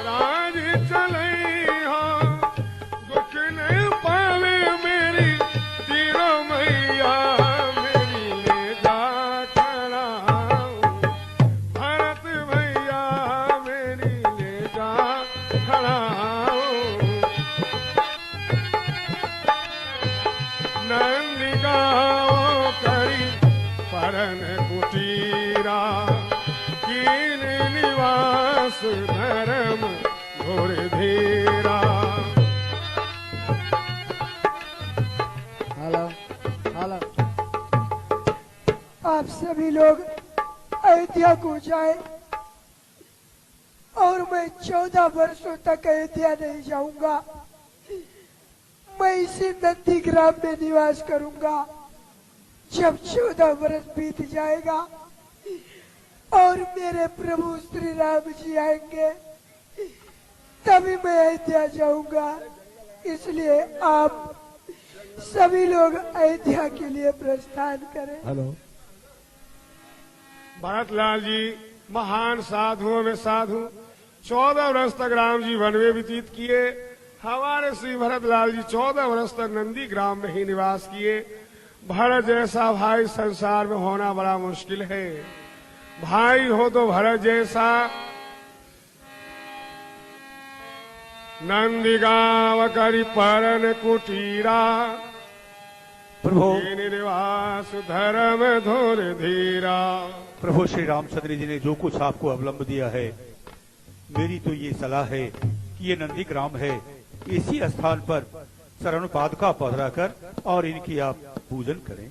राज चलई हो दुख न पावे मेरी तीनों मैया मेरी ले जा खड़ा भरत भैया मेरी ले जा खड़ा नंदी गाँव करी परन कुटीरा कीन निवास धर्म घोर धीरा हेलो हेलो आप सभी लोग अयोध्या को जाए और मैं 14 वर्षों तक अयोध्या नहीं जाऊंगा। मैं इसी नंदीग्राम में निवास करूंगा। जब 14 वर्ष बीत जाएगा और मेरे प्रभु श्री राम जी आएंगे तभी मैं अयोध्या जाऊंगा। इसलिए आप सभी लोग अयोध्या के लिए प्रस्थान करें। हेलो भरतलाल जी महान साधुओं में साधु 14 वर्ष तक राम जी वन में व्यतीत किए। हमारे श्री भरतलाल जी 14 वर्ष तक नंदी ग्राम में ही निवास किए। भरत जैसा भाई संसार में होना बड़ा मुश्किल है। भाई हो तो भरत जैसा। नंदी गाँव करी परन कुटीरा प्रभु निवास धर्म धोर धीरा। प्रभु श्री रामचंद्र जी ने जो कुछ आपको अवलंब दिया है, मेरी तो ये सलाह है कि ये नंदी ग्राम है, इसी स्थान पर शरण पादुका पधरा कर और इनकी आप पूजन करें।